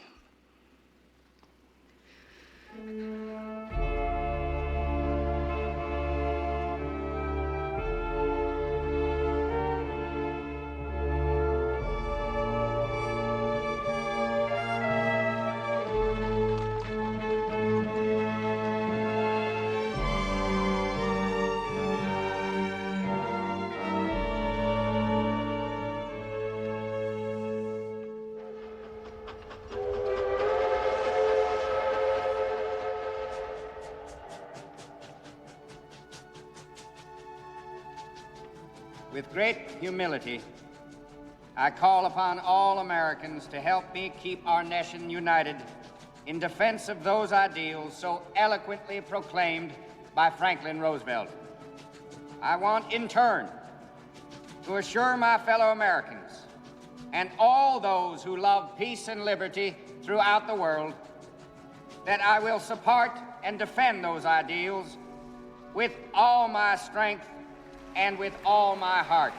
With great humility, I call upon all Americans to help me keep our nation united in defense of those ideals so eloquently proclaimed by Franklin Roosevelt. I want, in turn, to assure my fellow Americans and all those who love peace and liberty throughout the world that I will support and defend those ideals with all my strength and with all my heart.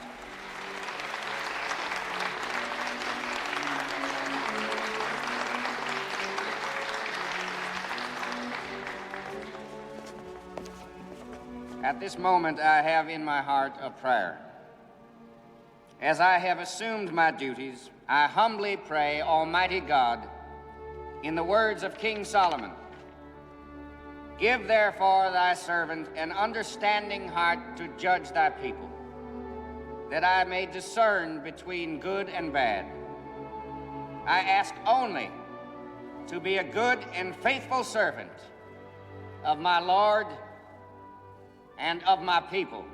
At this moment, I have in my heart a prayer. As I have assumed my duties, I humbly pray, Almighty God, in the words of King Solomon, give therefore thy servant an understanding heart to judge thy people, that I may discern between good and bad. I ask only to be a good and faithful servant of my Lord and of my people.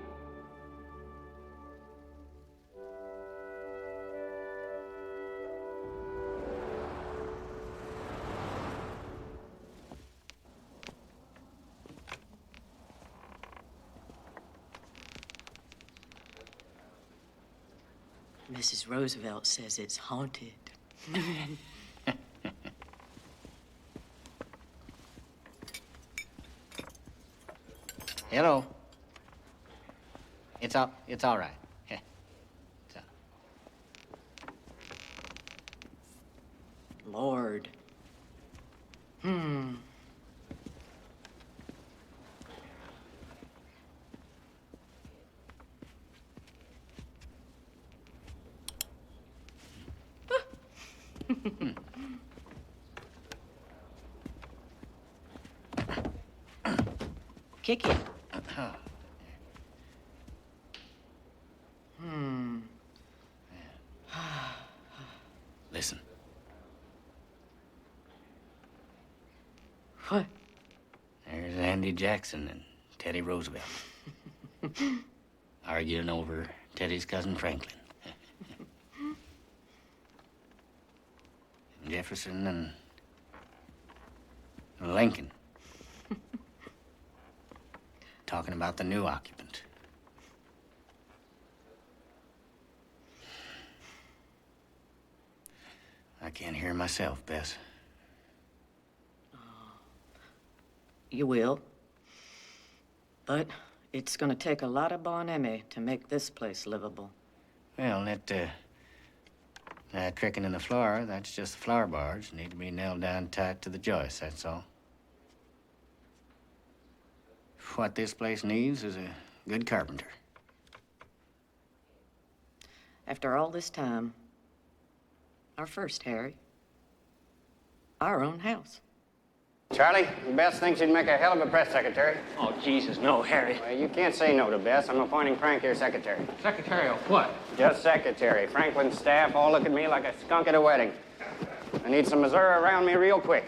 Mrs. Roosevelt says it's haunted. Hello. It's all right. Lord. Kick it. Listen. What? There's Andy Jackson and Teddy Roosevelt arguing over Teddy's cousin Franklin. Jefferson and Lincoln talking about the new occupant. I can't hear myself, Bess. You will. But it's gonna take a lot of Bon-Ami to make this place livable. Well, that cricking in the floor, that's just the flower bars. Need to be nailed down tight to the joists, that's all. What this place needs is a good carpenter. After all this time, our first, Harry. Our own house. Charlie, Bess thinks you'd make a hell of a press secretary. Oh, Jesus, no, Harry. Well, you can't say no to Bess. I'm appointing Frank here secretary. Secretary of what? Just secretary. Franklin's staff all look at me like a skunk at a wedding. I need some Missouri around me real quick.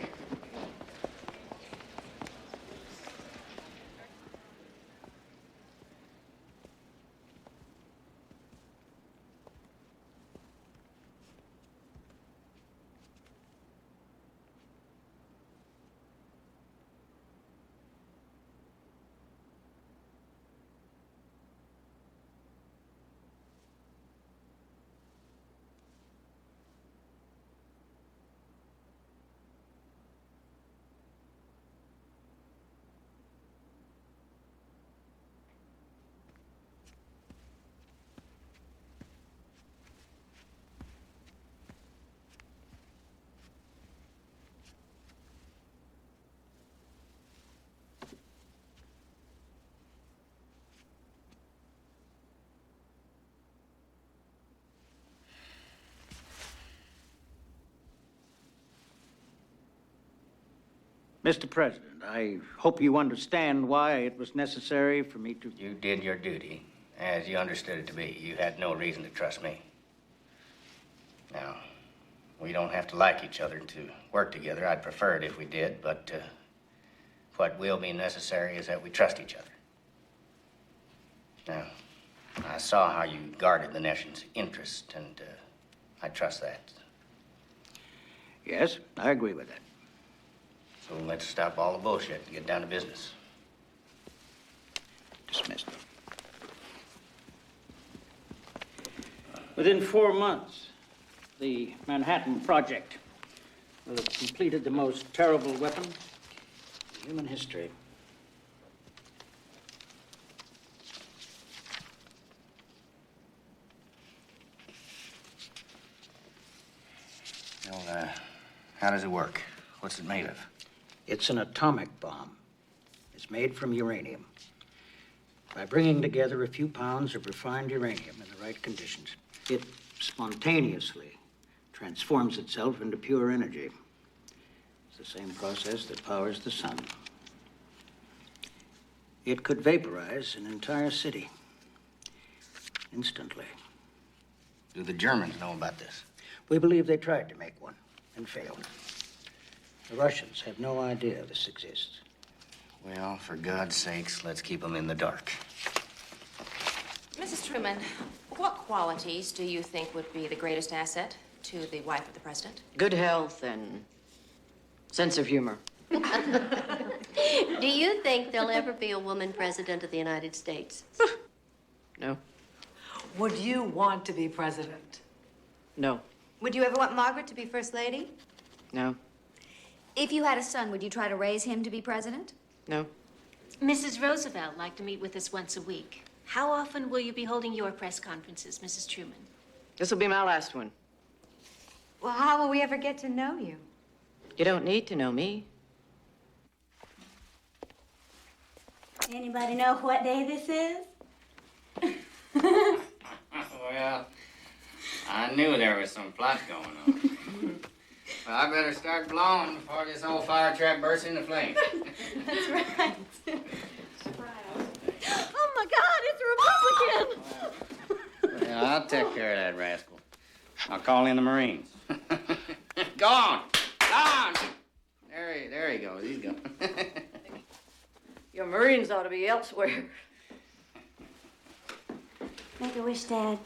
Mr. President, I hope you understand why it was necessary for me to... You did your duty, as you understood it to be. You had no reason to trust me. Now, we don't have to like each other to work together. I'd prefer it if we did, but what will be necessary is that we trust each other. Now, I saw how you guarded the nation's interest, and I trust that. Yes, I agree with that. So let's stop all the bullshit and get down to business. Dismissed. Within 4 months, the Manhattan Project will have completed the most terrible weapon in human history. Well, how does it work? What's it made of? It's an atomic bomb. It's made from uranium. By bringing together a few pounds of refined uranium in the right conditions, it spontaneously transforms itself into pure energy. It's the same process that powers the sun. It could vaporize an entire city instantly. Do the Germans know about this? We believe they tried to make one and failed. The Russians have no idea this exists. Well, for God's sakes, let's keep them in the dark. Mrs. Truman, what qualities do you think would be the greatest asset to the wife of the president? Good health and sense of humor. Do you think there'll ever be a woman president of the United States? No. Would you want to be president? No. Would you ever want Margaret to be first lady? No. If you had a son, would you try to raise him to be president? No. Mrs. Roosevelt liked to meet with us once a week. How often will you be holding your press conferences, Mrs. Truman? This will be my last one. Well, how will we ever get to know you? You don't need to know me. Anybody know what day this is? Well, I knew there was some plot going on. I better start blowing before this old fire trap bursts into flame. That's right. Oh my God, it's a Republican! Well, I'll take care of that rascal. I'll call in the Marines. Go on! Go on! There he goes. He's gone. Your Marines ought to be elsewhere. Make a wish, Dad.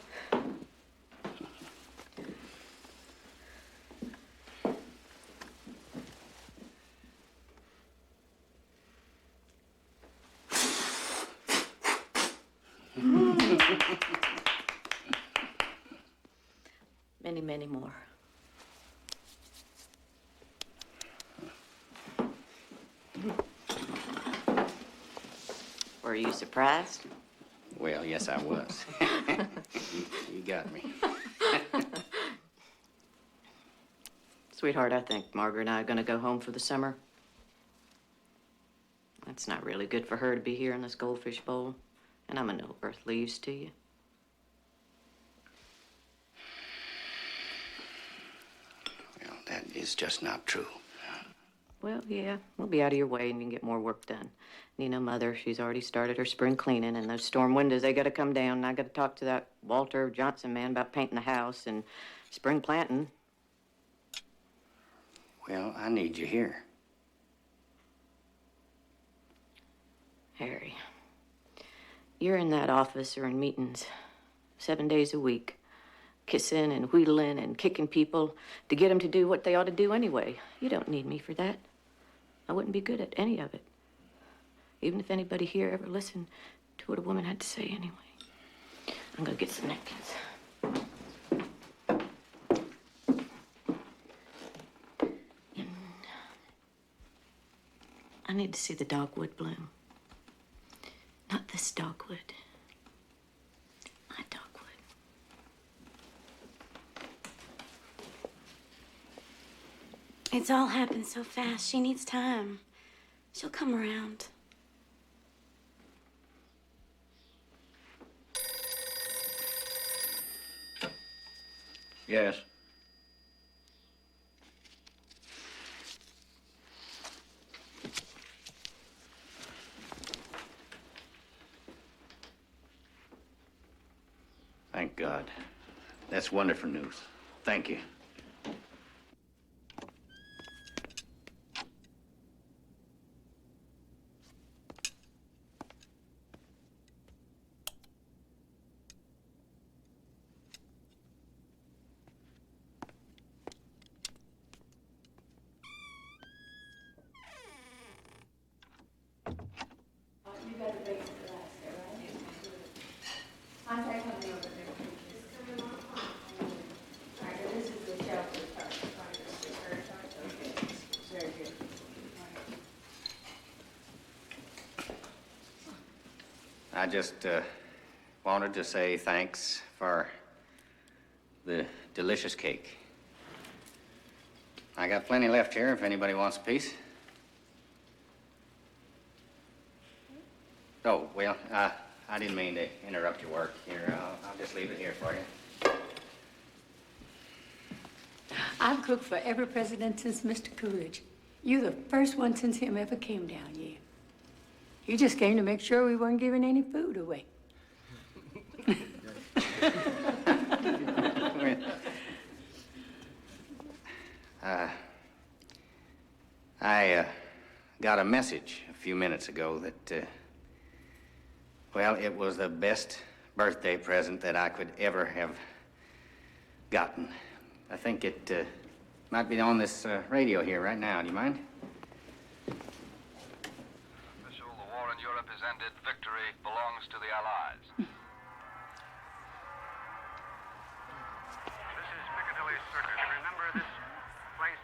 Many, many more. Were you surprised? Well, yes, I was. You got me. Sweetheart, I think Margaret and I are going to go home for the summer. It's not really good for her to be here in this goldfish bowl, and I'm a no earthly use to you. Well, that is just not true. Well, yeah, we'll be out of your way and you can get more work done. You know, Mother, she's already started her spring cleaning, and those storm windows, they got to come down, and I got to talk to that Walter Johnson man about painting the house and spring planting. Well, I need you here. Harry, you're in that office or in meetings 7 days a week, kissing and wheedling and kicking people to get them to do what they ought to do anyway. You don't need me for that. I wouldn't be good at any of it. Even if anybody here ever listened to what a woman had to say anyway. I'm gonna get some napkins. I need to see the dogwood bloom. Not this dogwood. My dogwood. It's all happened so fast. She needs time. She'll come around. Yes. Thank God. That's wonderful news. Thank you. I just wanted to say thanks for the delicious cake. I got plenty left here if anybody wants a piece. Oh, well, I didn't mean to interrupt your work. Here, I'll just leave it here for you. I've cooked for every president since Mr. Coolidge. You're the first one since him ever came down here. You just came to make sure we weren't giving any food away. I got a message a few minutes ago that, well, it was the best birthday present that I could ever have gotten. I think it might be on this radio here right now. Do you mind? Official, the war in Europe is ended. Victory belongs to the Allies. This is Piccadilly Circus. Remember this place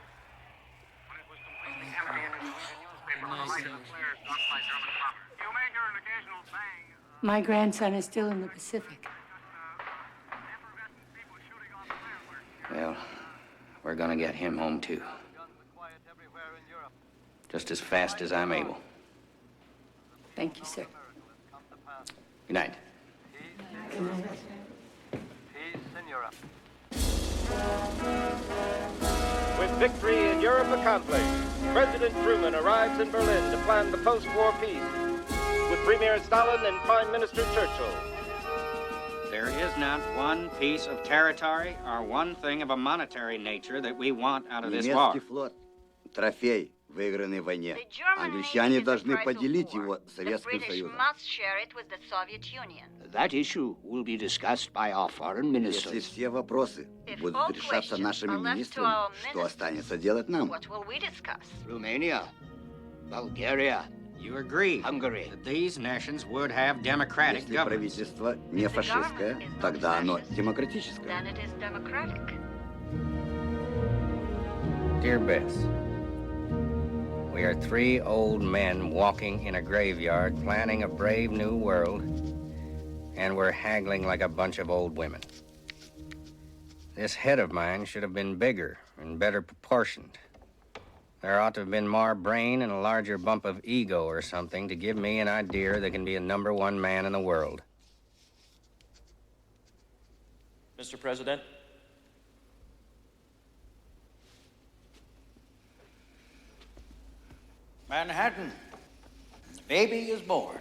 when it was completely empty and you read a newspaper on the right of the flares dropped by German bombers. You make your occasional bang. My grandson is still in the Pacific. Well, we're gonna get him home, too. Just as fast as I'm able. Thank you, sir. Good night. Good night. Peace in Europe. With victory in Europe accomplished, President Truman arrives in Berlin to plan the post-war peace with Premier Stalin and Prime Minister Churchill. There is not one piece of territory or one thing of a monetary nature that we want out of this war. Немецкий флот – трофей выигранной войне. Англичане должны поделить его с Советским Союзом. That issue will be discussed by our foreign ministers. Если все вопросы будут решаться нашими министрами, что останется делать нам? Romania, Bulgaria, You agree Hungary. that these nations would have democratic Если governments. правительство не фашистское, тогда оно демократическое. Dear Bess, we are three old men walking in a graveyard planning a brave new world, and we're haggling like a bunch of old women. This head of mine should have been bigger and better proportioned. There ought to have been more brain and a larger bump of ego or something to give me an idea that can be a #1 man in the world. Mr. President. Manhattan, the baby is born.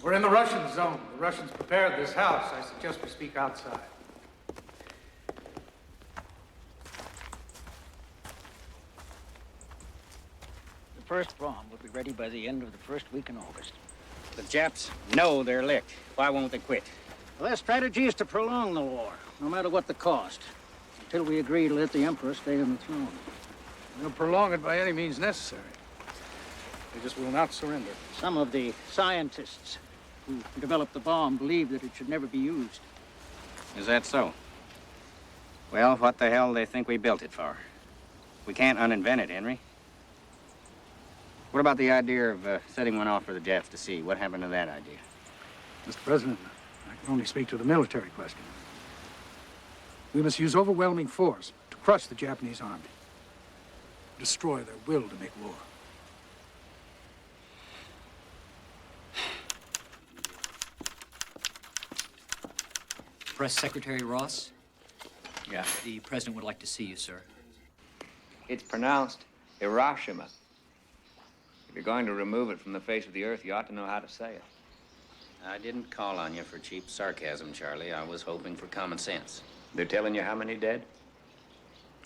We're in the Russian zone. The Russians prepared this house. I suggest we speak outside. The first bomb will be ready by the end of the first week in August. The Japs know they're licked. Why won't they quit? Well, their strategy is to prolong the war, no matter what the cost, until we agree to let the Emperor stay on the throne. We'll prolong it by any means necessary. They just will not surrender. Some of the scientists who developed the bomb believe that it should never be used. Is that so? Well, what the hell they think we built it for? We can't uninvent it, Henry. What about the idea of setting one off for the Japs to see? What happened to that idea? Mr. President, I can only speak to the military question. We must use overwhelming force to crush the Japanese army, destroy their will to make war. Press Secretary Ross? Yeah. The President would like to see you, sir. It's pronounced Hiroshima. If you're going to remove it from the face of the earth, you ought to know how to say it. I didn't call on you for cheap sarcasm, Charlie. I was hoping for common sense. They're telling you how many dead?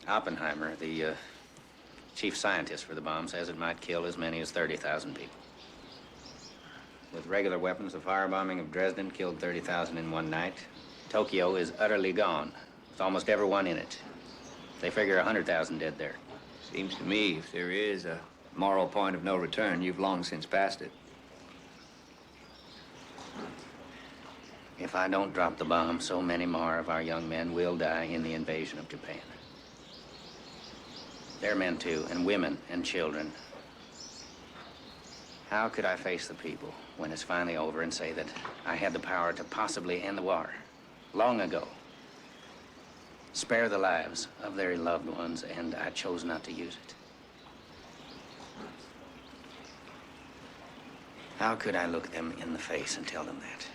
Oppenheimer, the chief scientist for the bomb, says it might kill as many as 30,000 people. With regular weapons, the firebombing of Dresden killed 30,000 in one night. Tokyo is utterly gone, with almost everyone in it. They figure 100,000 dead there. Seems to me if there is a moral point of no return, you've long since passed it. If I don't drop the bomb, so many more of our young men will die in the invasion of Japan. They're men too, and women and children. How could I face the people when it's finally over and say that I had the power to possibly end the war long ago? Spare the lives of their loved ones, and I chose not to use it. How could I look them in the face and tell them that?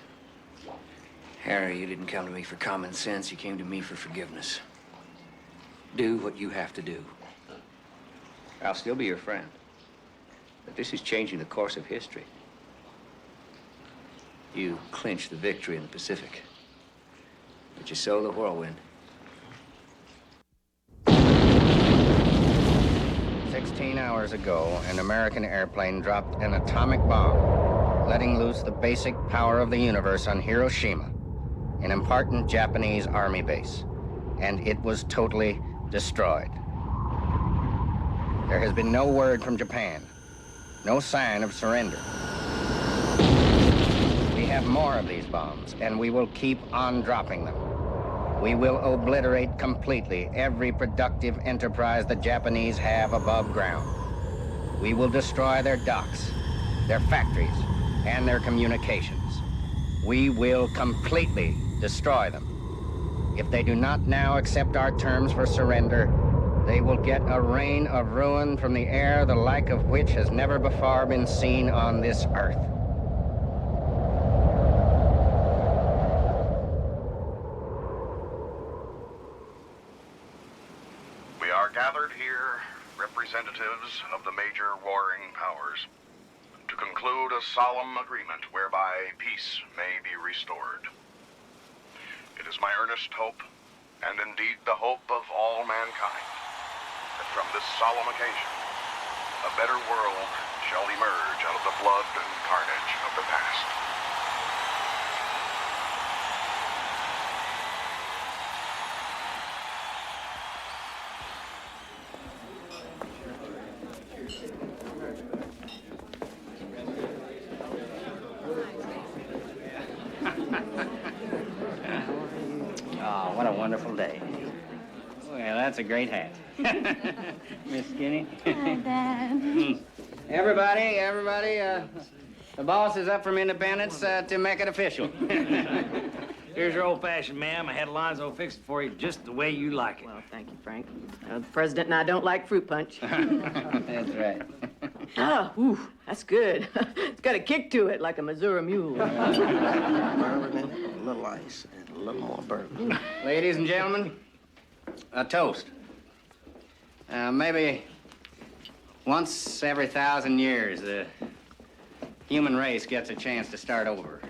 Harry, you didn't come to me for common sense. You came to me for forgiveness. Do what you have to do. I'll still be your friend. But this is changing the course of history. You clinched the victory in the Pacific, but you sow the whirlwind. 16 hours ago, an American airplane dropped an atomic bomb, letting loose the basic power of the universe on Hiroshima, an important Japanese army base, and it was totally destroyed. There has been no word from Japan, no sign of surrender. We have more of these bombs, and we will keep on dropping them. We will obliterate completely every productive enterprise the Japanese have above ground. We will destroy their docks, their factories, and their communications. We will completely destroy them. If they do not now accept our terms for surrender, they will get a rain of ruin from the air, the like of which has never before been seen on this earth. We are gathered here representatives of the major warring powers to conclude a solemn agreement whereby peace may be restored. It is my earnest hope, and indeed the hope of all mankind, that from this solemn occasion, a better world shall emerge out of the blood and carnage of the past. Oh, what a wonderful day. Well, that's a great hat. Miss Skinny. Hi, Dad. Everybody, the boss is up from Independence to make it official. Here's your old-fashioned, ma'am. I had Alonzo fix it for you just the way you like it. Well, thank you, Frank. The president and I don't like fruit punch. That's right. Ooh, that's good. It's got a kick to it, like a Missouri mule. Bourbon in it, a little ice, and a little more bourbon. Ladies and gentlemen, a toast. Maybe once every 1,000 years, the human race gets a chance to start over.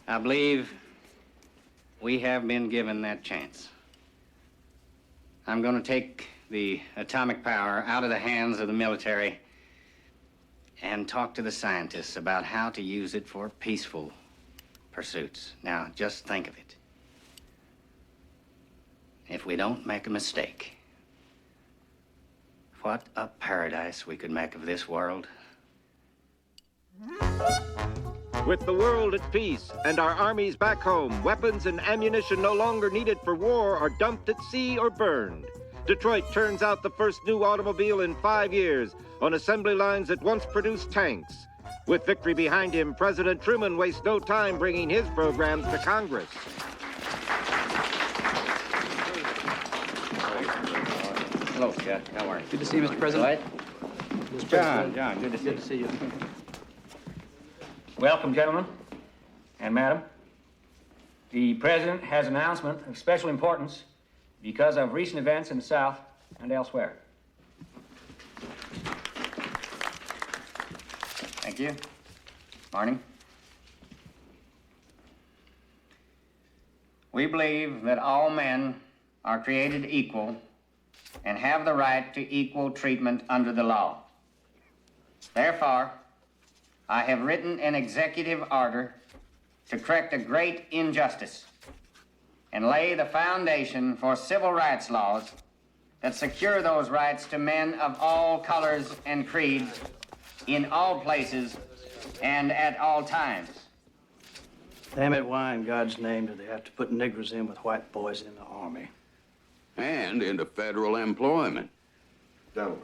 I believe we have been given that chance. I'm going to take the atomic power out of the hands of the military and talk to the scientists about how to use it for peaceful pursuits. Now, just think of it. If we don't make a mistake, what a paradise we could make of this world. With the world at peace and our armies back home, weapons and ammunition no longer needed for war are dumped at sea or burned. Detroit turns out the first new automobile in 5 years on assembly lines that once produced tanks. With victory behind him, President Truman wastes no time bringing his programs to Congress. Hello, Scott. How are you? Good to see you, Mr. President. John, good to see you. Welcome, gentlemen and madam. The president has an announcement of special importance because of recent events in the South and elsewhere. Thank you. Morning. We believe that all men are created equal and have the right to equal treatment under the law. Therefore, I have written an executive order to correct a great injustice and lay the foundation for civil rights laws that secure those rights to men of all colors and creeds in all places and at all times. Damn it, why in God's name do they have to put niggers in with white boys in the Army? And into federal employment. Gentlemen,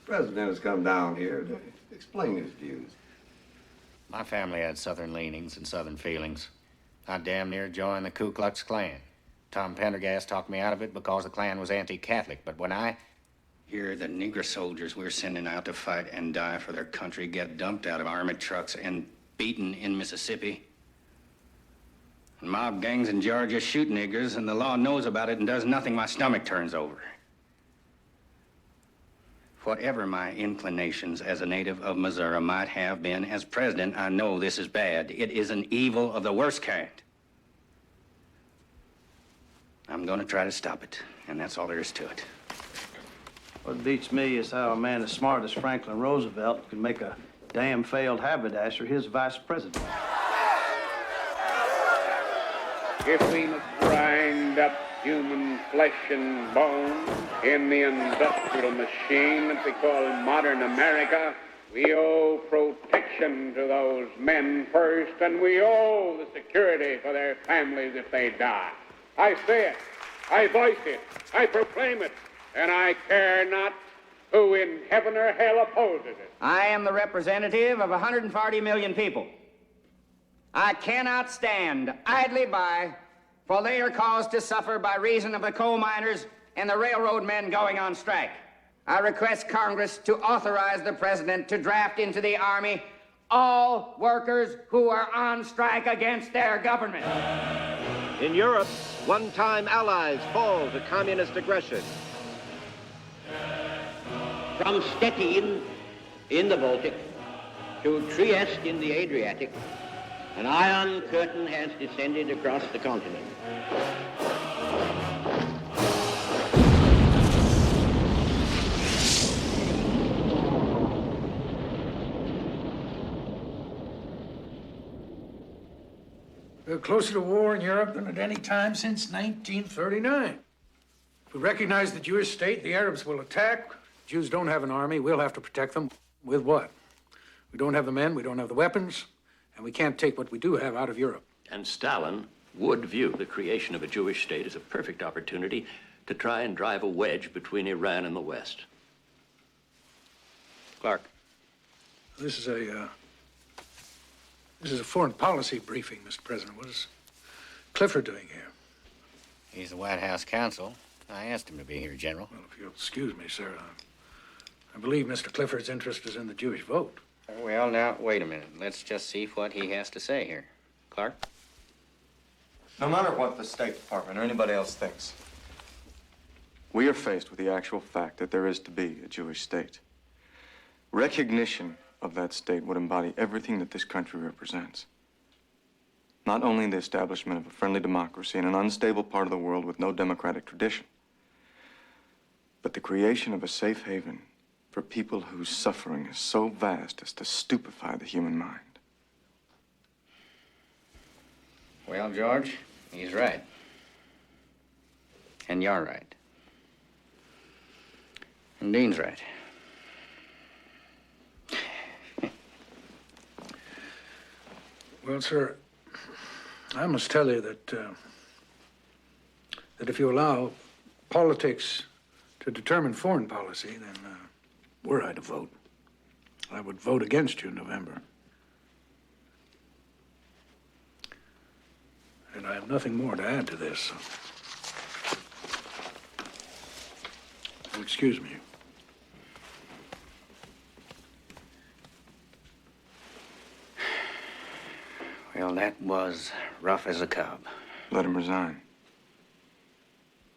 the president has come down here to explain his views. My family had Southern leanings and Southern feelings. I damn near joined the Ku Klux Klan. Tom Pendergast talked me out of it because the Klan was anti-Catholic. But when I hear the Negro soldiers we're sending out to fight and die for their country get dumped out of armored trucks and beaten in Mississippi, and mob gangs in Georgia shoot niggers and the law knows about it and does nothing, my stomach turns over. Whatever my inclinations as a native of Missouri might have been, as president, I know this is bad. It is an evil of the worst kind. I'm going to try to stop it, and that's all there is to it. What beats me is how a man as smart as Franklin Roosevelt could make a damn failed haberdasher his vice president. If we must grind up human flesh and bone in the industrial machine that we call modern America, we owe protection to those men first, and we owe the security for their families if they die. I say it, I voice it, I proclaim it, and I care not who in heaven or hell opposes it. I am the representative of 140 million people. I cannot stand idly by, for they are caused to suffer by reason of the coal miners and the railroad men going on strike. I request Congress to authorize the president to draft into the Army all workers who are on strike against their government. In Europe, one-time allies fall to communist aggression. From Stettin in the Baltic to Trieste in the Adriatic, an iron curtain has descended across the continent. We're closer to war in Europe than at any time since 1939. If we recognize the Jewish state, the Arabs will attack. Jews don't have an army. We'll have to protect them. With what? We don't have the men, we don't have the weapons, and we can't take what we do have out of Europe. And Stalin would view the creation of a Jewish state as a perfect opportunity to try and drive a wedge between Iran and the West. Clark. This is a foreign policy briefing, Mr. President. What is Clifford doing here? He's the White House counsel. I asked him to be here, General. Well, if you'll excuse me, sir, I believe Mr. Clifford's interest is in the Jewish vote. Well, now, wait a minute. Let's just see what he has to say here. Clark? No matter what the State Department or anybody else thinks, we are faced with the actual fact that there is to be a Jewish state. Recognition of that state would embody everything that this country represents. Not only the establishment of a friendly democracy in an unstable part of the world with no democratic tradition, but the creation of a safe haven for people whose suffering is so vast as to stupefy the human mind. Well, George, he's right. And you're right. And Dean's right. Well, sir, I must tell you that if you allow politics to determine foreign policy, then were I to vote, I would vote against you in November. And I have nothing more to add to this. So. Excuse me. Well, that was rough as a cub. Let him resign.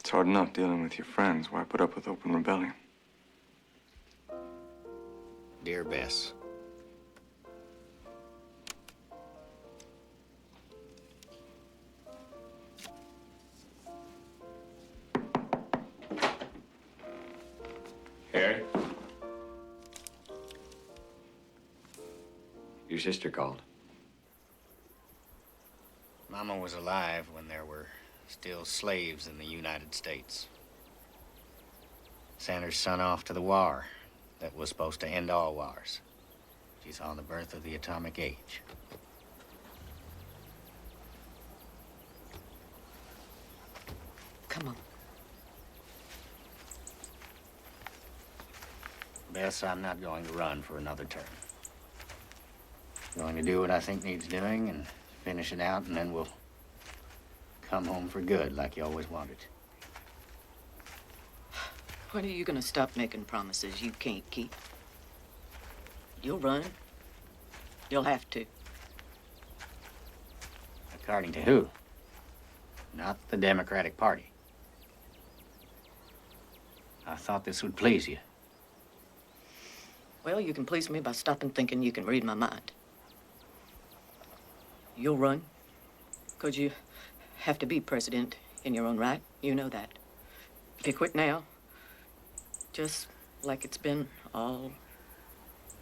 It's hard enough dealing with your friends. Why put up with open rebellion? Dear Bess. Harry? Your sister called. Mama was alive when there were still slaves in the United States. Sent her son off to the war that was supposed to end all wars. She saw the birth of the atomic age. Come on. Bess, I'm not going to run for another term. I'm going to do what I think needs doing and finish it out, and then we'll come home for good like you always wanted. When are you gonna stop making promises you can't keep? You'll run. You'll have to. According to who? Not the Democratic Party. I thought this would please you. Well, you can please me by stopping thinking you can read my mind. You'll run, 'cause you have to be president in your own right. You know that. If you quit now, just like it's been all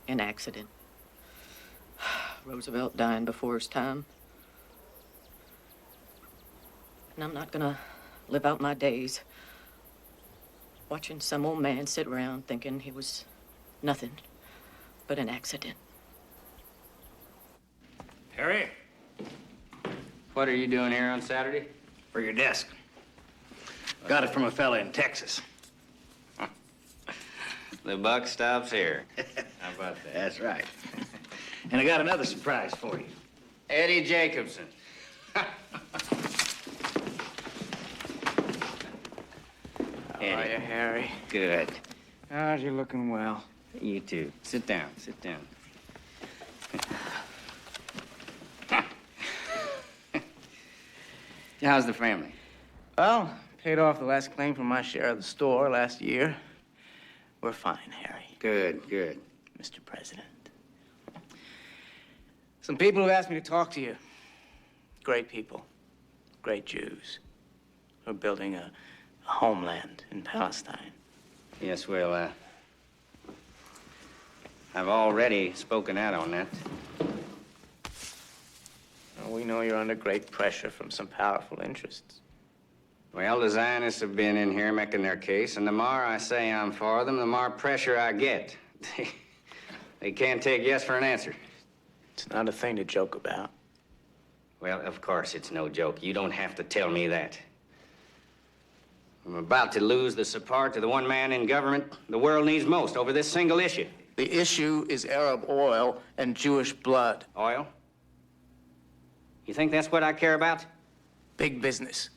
an accident. Roosevelt dying before his time. And I'm not gonna live out my days watching some old man sit around thinking he was nothing but an accident. Harry? What are you doing here on Saturday? For your desk. Got it from a fella in Texas. The buck stops here. How about that? That's right. And I got another surprise for you. Eddie Jacobson. How Eddie. are you, Harry? Good. God, you're looking well. You too. Sit down, sit down. How's the family? Well, paid off the last claim from my share of the store last year. We're fine, Harry. Good, good. Mr. President. Some people have asked me to talk to you. Great people. Great Jews. We're building a homeland in Palestine. Yes, well, I've already spoken out on that. Well, we know you're under great pressure from some powerful interests. Well, the Zionists have been in here making their case, and the more I say I'm for them, the more pressure I get. They can't take yes for an answer. It's not a thing to joke about. Well, of course it's no joke. You don't have to tell me that. I'm about to lose the support of the one man in government the world needs most over this single issue. The issue is Arab oil and Jewish blood. Oil? You think that's what I care about? Big business.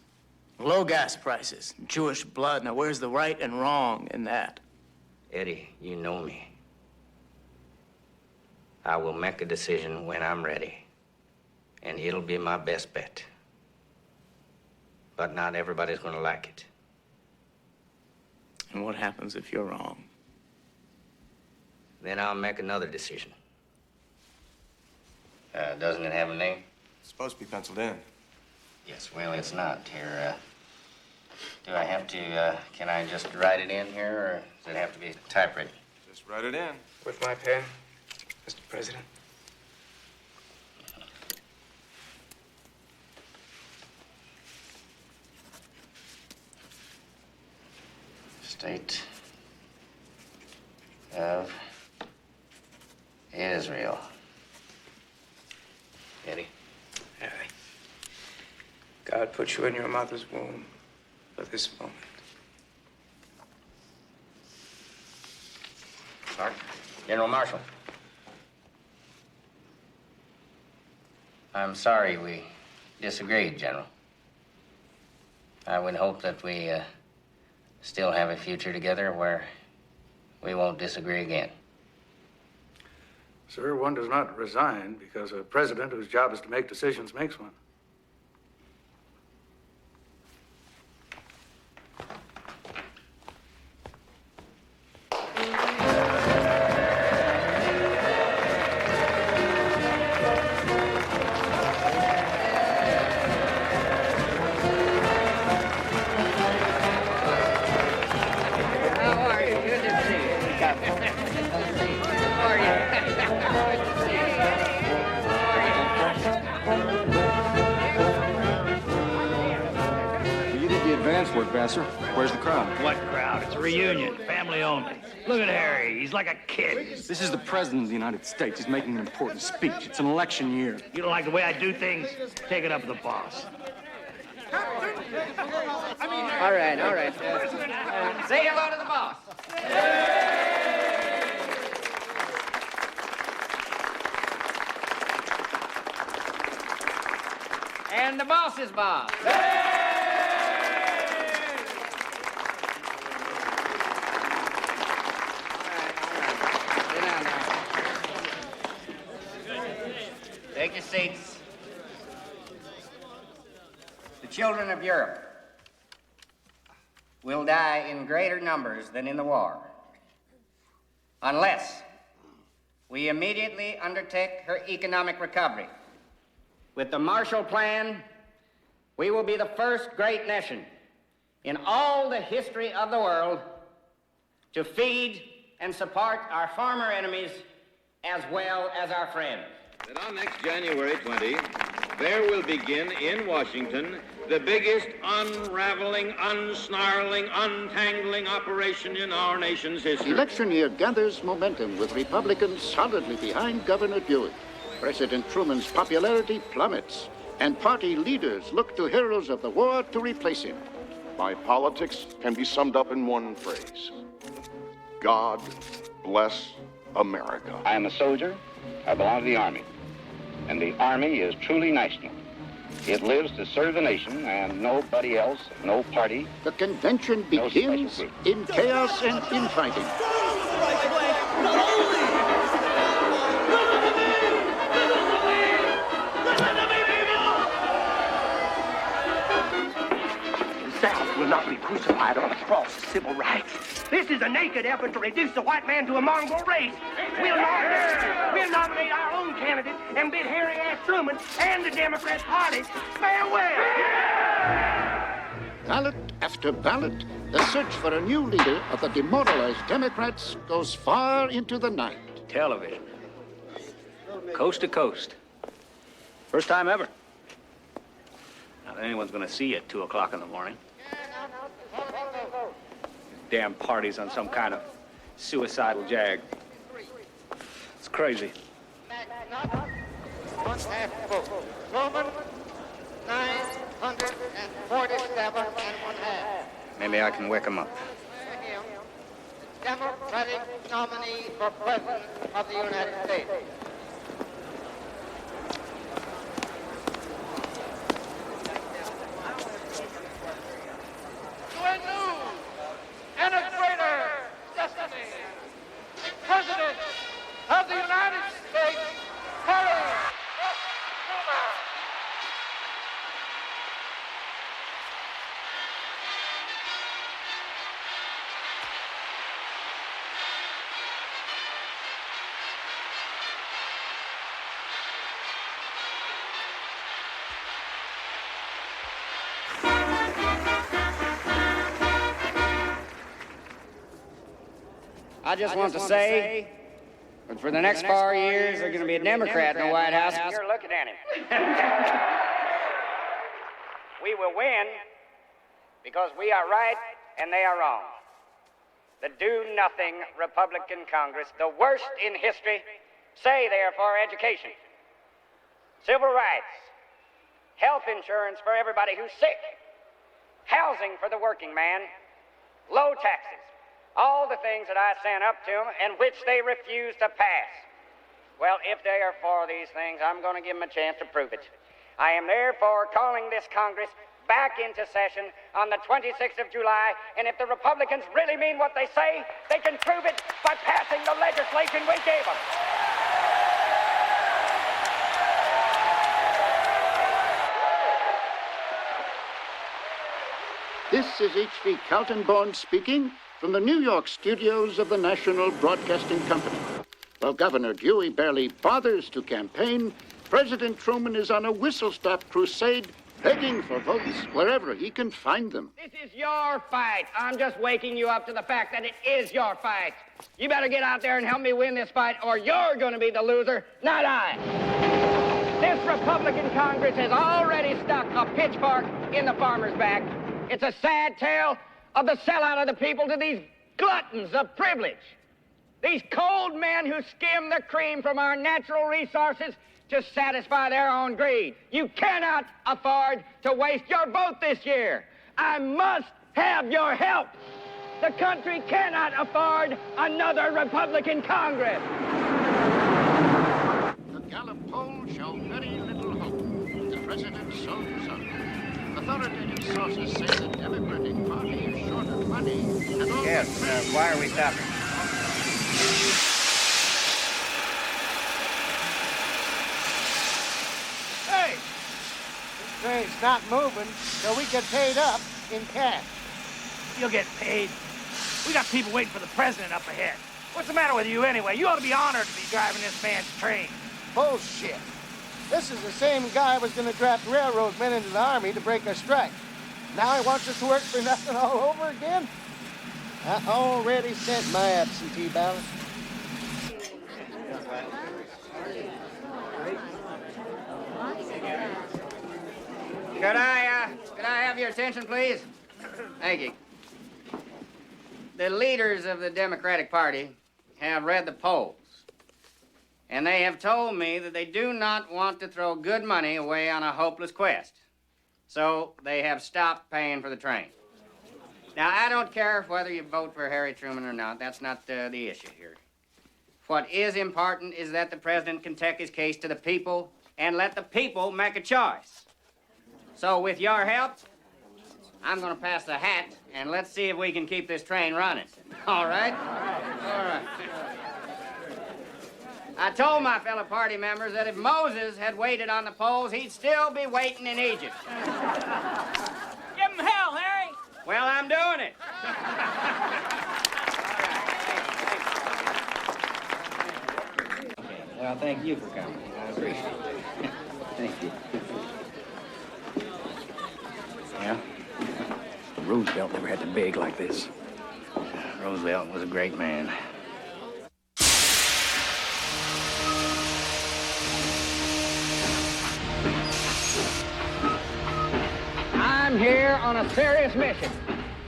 Low gas prices, Jewish blood. Now, where's the right and wrong in that? Eddie, you know me. I will make a decision when I'm ready, and it'll be my best bet. But not everybody's going to like it. And what happens if you're wrong? Then I'll make another decision. Doesn't it have a name? It's supposed to be penciled in. Yes, well, it's not here. Do I have to, can I just write it in here, or does it have to be typewritten? Just write it in. With my pen, Mr. President. State of Israel. Eddie. Harry, God put you in your mother's womb for this moment. Mark. General Marshall. I'm sorry we disagreed, General. I would hope that we still have a future together where we won't disagree again. Sir, one does not resign because a president whose job is to make decisions makes one. Vassar. Where's the crowd? What crowd? It's a reunion. Family only. Look at Harry. He's like a kid. This is the President of the United States. He's making an important speech. It's an election year. You don't like the way I do things? Take it up with the boss. All right, all right. Say hello to the boss. And the boss's boss. Take your seats. The children of Europe will die in greater numbers than in the war unless we immediately undertake her economic recovery. With the Marshall Plan, we will be the first great nation in all the history of the world to feed and support our former enemies as well as our friends. That on next January 20, there will begin in Washington the biggest unraveling, unsnarling, untangling operation in our nation's history. Election year gathers momentum with Republicans solidly behind Governor Buick. President Truman's popularity plummets, and party leaders look to heroes of the war to replace him. My politics can be summed up in one phrase. God bless America. I am a soldier. I belong to the Army. And the Army is truly national. It lives to serve the nation and nobody else, no party. The convention begins in chaos and infighting. The South will not be crucified on the cross of civil rights. This is a naked effort to reduce the white man to a mongrel race. We'll nominate our own candidate and bid Harry S. Truman and the Democrat Party farewell. Ballot after ballot, the search for a new leader of the demoralized Democrats goes far into the night. Television. Coast to coast. First time ever. Not that anyone's gonna see you at 2 o'clock in the morning. Damn party's on some kind of suicidal jag. It's crazy. One half vote. Roman, 947 and 1/2. Maybe I can wake him up. Democratic nominee for President of the United States. To a new and a greater destiny, the President of the United States, Harry S. Truman. I just want to say that for the next 4 years, there's going to be a Democrat in the White House. You're looking at him. We will win because we are right and they are wrong. The do-nothing Republican Congress, the worst in history, say they are for education, civil rights, health insurance for everybody who's sick, housing for the working man, low taxes. All the things that I sent up to them and which they refuse to pass. Well, if they are for these things, I'm going to give them a chance to prove it. I am therefore calling this Congress back into session on the 26th of July, and if the Republicans really mean what they say, they can prove it by passing the legislation we gave them. This is H.V. Kaltenborn speaking from the New York studios of the National Broadcasting Company. While Governor Dewey barely bothers to campaign, President Truman is on a whistle-stop crusade begging for votes wherever he can find them. This is your fight. I'm just waking you up to the fact that it is your fight. You better get out there and help me win this fight, or you're going to be the loser, not I. This Republican Congress has already stuck a pitchfork in the farmer's back. It's a sad tale of the sellout of the people to these gluttons of privilege. These cold men who skim the cream from our natural resources to satisfy their own greed. You cannot afford to waste your vote this year. I must have your help. The country cannot afford another Republican Congress. The Gallup poll showed very little hope. The president sold some. Authoritative sources say the Democratic Party is short of money. And Yes, why are we stopping? Hey, this train's not moving till we get paid up in cash. You'll get paid. We got people waiting for the president up ahead. What's the matter with you anyway? You ought to be honored to be driving this man's train. Bullshit. This is the same guy who was going to draft railroad men into the army to break our strike. Now he wants us to work for nothing all over again? I already sent my absentee ballot. Could I have your attention, please? Thank you. The leaders of the Democratic Party have read the polls, and they have told me that they do not want to throw good money away on a hopeless quest. So they have stopped paying for the train. Now, I don't care whether you vote for Harry Truman or not. That's not the issue here. What is important is that the president can take his case to the people and let the people make a choice. So with your help, I'm going to pass the hat, and let's see if we can keep this train running. All right? All right. I told my fellow party members that if Moses had waited on the polls, he'd still be waiting in Egypt. Give him hell, Harry! Well, Well, thank you for coming. I appreciate it. Thank you. Yeah? Roosevelt never had to beg like this. Roosevelt was a great man. I'm here on a serious mission,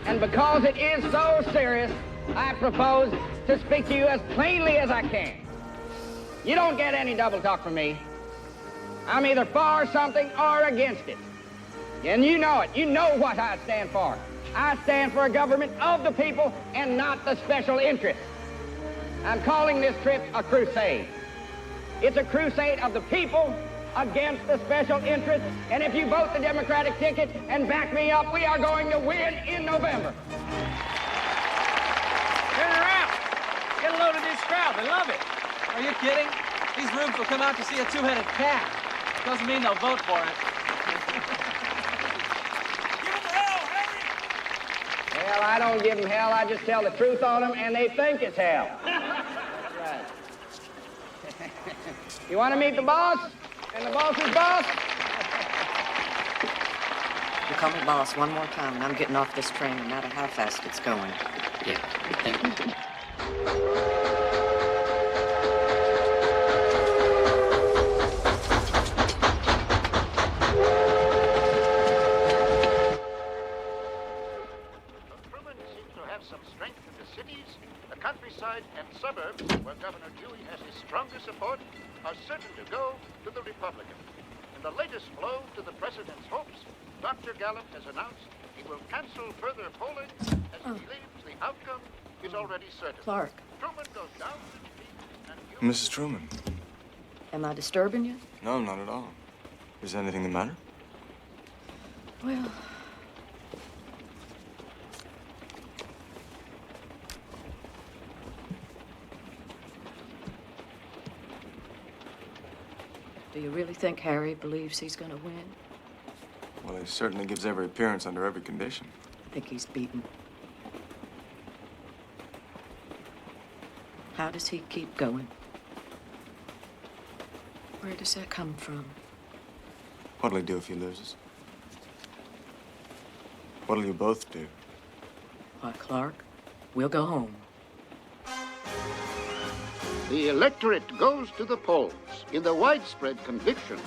and because it is so serious, I propose to speak to you as plainly as I can. You don't get any double talk from me. I'm either for something or against it. And you know it. You know what I stand for. I stand for a government of the people and not the special interests. I'm calling this trip a crusade. It's a crusade of the people against the special interests. And if you vote the Democratic ticket and back me up, we are going to win in November. Turn around. Get a load of this crowd. They love it. Are you kidding? These rubes will come out to see a two-headed cat. Doesn't mean they'll vote for it. Well, I don't give them hell. I just tell the truth on them, and they think it's hell. Right. You want to meet the boss? And the boss's boss? You call me boss one more time, and I'm getting off this train, no matter how fast it's going. Yeah, thank you. countryside and suburbs where Governor Dewey has his strongest support are certain to go to the Republican. In the latest blow to the president's hopes, Dr. Gallup has announced he will cancel further polling as he believes the outcome is already certain. Clark. Truman goes down to defeat and Mrs. Truman. Am I disturbing you? No, not at all. Is anything the matter? Well, do you really think Harry believes he's going to win? Well, he certainly gives every appearance under every condition. I think he's beaten. How does he keep going? Where does that come from? What'll he do if he loses? What'll you both do? Why, Clark, we'll go home. The electorate goes to the polls in the widespread conviction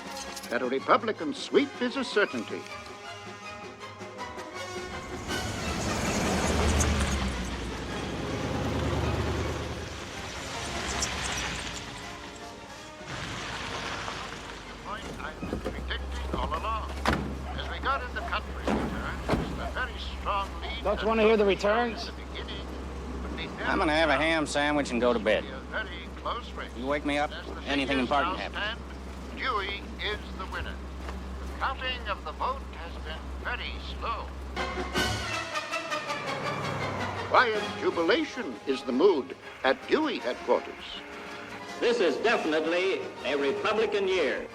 that a Republican sweep is a certainty. I've been predicting all along. As we got in the country returns, a very strong lead. Don't you want to hear the returns? I'm gonna have a ham sandwich and go to bed. Very close race. You wake me up, anything important happens. Dewey is the winner. The counting of the vote has been very slow. Quiet jubilation is the mood at Dewey headquarters. This is definitely a Republican year.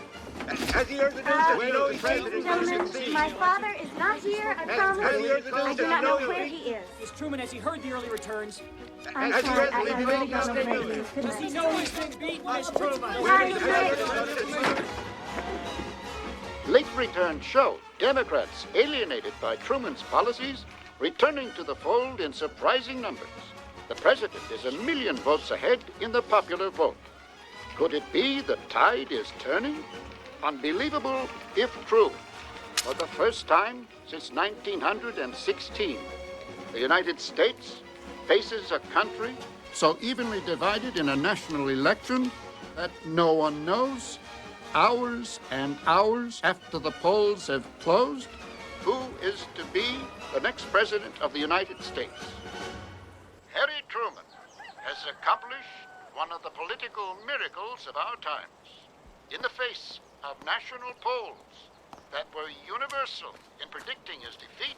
Has he heard the news? Ladies and gentlemen, my father is not here. I promise. I do not know where he is. Miss Truman, has he heard the early returns? I'm sorry, I really don't know where he is. Does he know he's been beaten, Miss Truman? Late returns show Democrats alienated by Truman's policies returning to the fold in surprising numbers. The president is 1 million votes ahead in the popular vote. Could it be the tide is turning? Unbelievable if true. For the first time since 1916, the United States faces a country so evenly divided in a national election that no one knows, hours and hours after the polls have closed, who is to be the next president of the United States. Harry Truman has accomplished one of the political miracles of our times. In the face of national polls that were universal in predicting his defeat,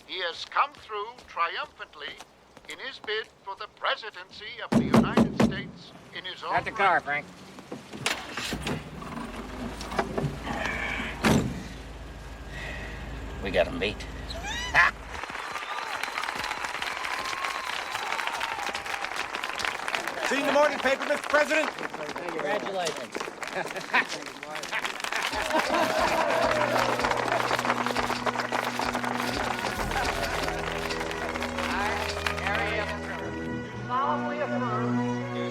he has come through triumphantly in his bid for the presidency of the United States in his own At the car, Frank. We got him beat. Seen the morning paper, Mr. President? Congratulations.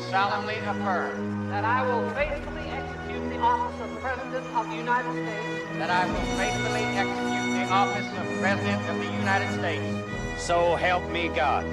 Solemnly affirm that I will faithfully execute the office of President of the United States. that I will faithfully execute the office of President of the United States. So help me God.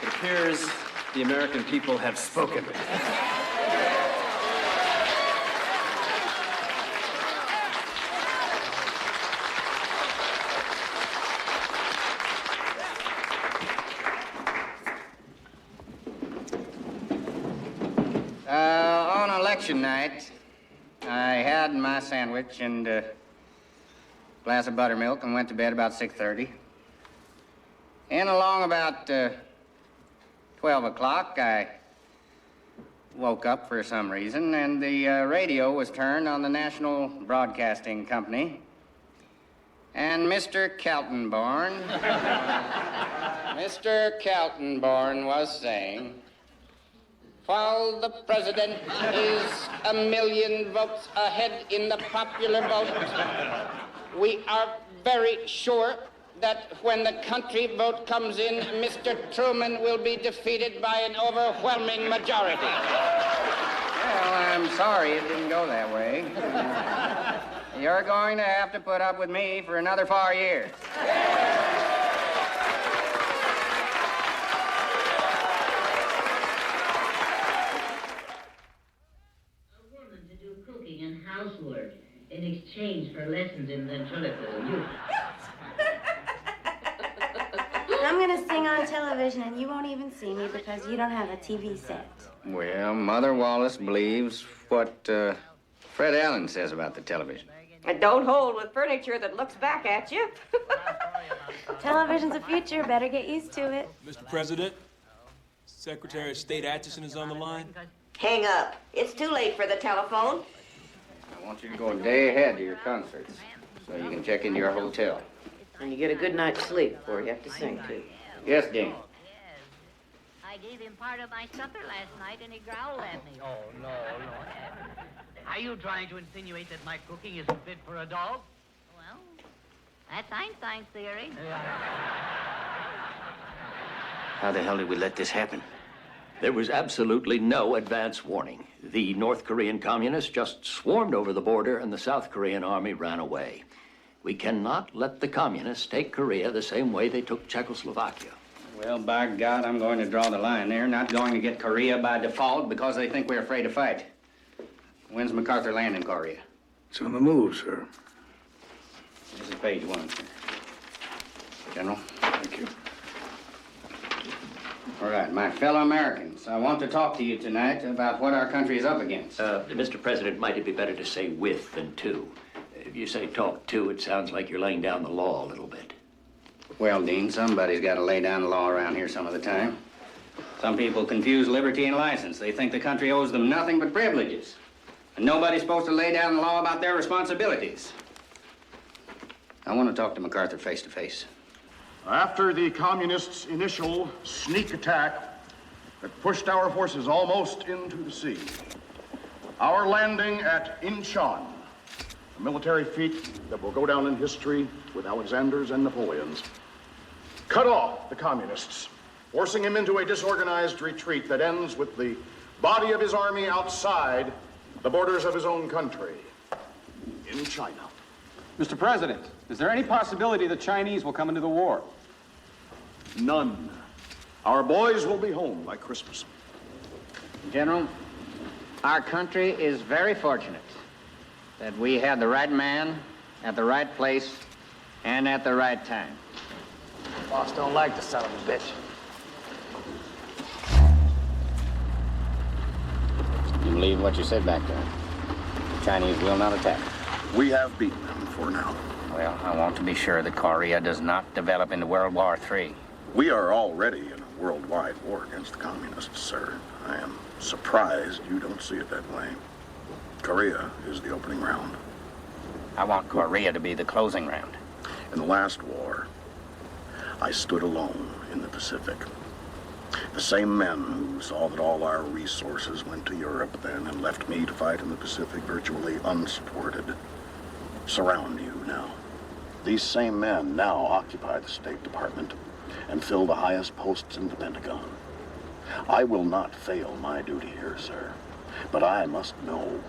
It appears the American people have spoken. On election night, I had my sandwich and a glass of buttermilk and went to bed about 6:30. And along about 12 o'clock, I woke up for some reason, and the radio was turned on the National Broadcasting Company. And Mr. Kaltenborn, Mr. Kaltenborn was saying, while the president is 1,000,000 votes ahead in the popular vote, we are very sure that when the country vote comes in, Mr. Truman will be defeated by an overwhelming majority. Well, I'm sorry it didn't go that way. You're going to have to put up with me for another 4 years. Cooking and housework in exchange for lessons in ventriloquism. I'm gonna sing on television and you won't even see me because you don't have a TV set. Well, Mother Wallace believes what Fred Allen says about the television. And don't hold with furniture that looks back at you. Television's the future, better get used to it. Mr. President, Secretary of State Atchison is on the line. Hang up. It's too late for the telephone. I want you to go a day ahead to your concerts so you can check into your hotel. And you get a good night's sleep before you have to sing, too. Yes, Dean. I gave him part of my supper last night and he growled at me. Oh, no. Are you trying to insinuate that my cooking isn't fit for a dog? Well, that's Einstein's theory. How the hell did we let this happen? There was absolutely no advance warning. The North Korean communists just swarmed over the border and the South Korean army ran away. We cannot let the communists take Korea the same way they took Czechoslovakia. Well, by God, I'm going to draw the line. They're not going to get Korea by default because they think we're afraid to fight. When's MacArthur land in Korea? It's on the move, sir. This is page 1, sir. General. Thank you. All right, my fellow Americans, I want to talk to you tonight about what our country is up against. Mr. President, might it be better to say with than to? If you say talk to, it sounds like you're laying down the law a little bit. Well, Dean, somebody's got to lay down the law around here some of the time. Some people confuse liberty and license. They think the country owes them nothing but privileges. And nobody's supposed to lay down the law about their responsibilities. I want to talk to MacArthur face to face. After the communists' initial sneak attack that pushed our forces almost into the sea, our landing at Incheon, a military feat that will go down in history with Alexander's and Napoleon's, cut off the communists, forcing him into a disorganized retreat that ends with the body of his army outside the borders of his own country, in China. Mr. President, is there any possibility the Chinese will come into the war? None. Our boys will be home by Christmas. General, our country is very fortunate that we had the right man at the right place and at the right time. Boss don't like the son of a bitch. You believe what you said back there? The Chinese will not attack. We have beaten them for now. Well, I want to be sure that Korea does not develop into World War III. We are already in a worldwide war against the communists, sir. I am surprised you don't see it that way. Korea is the opening round. I want Korea to be the closing round. In the last war, I stood alone in the Pacific. The same men who saw that all our resources went to Europe then and left me to fight in the Pacific virtually unsupported surround you now. These same men now occupy the State Department and fill the highest posts in the Pentagon. I will not fail my duty here, sir, but I must know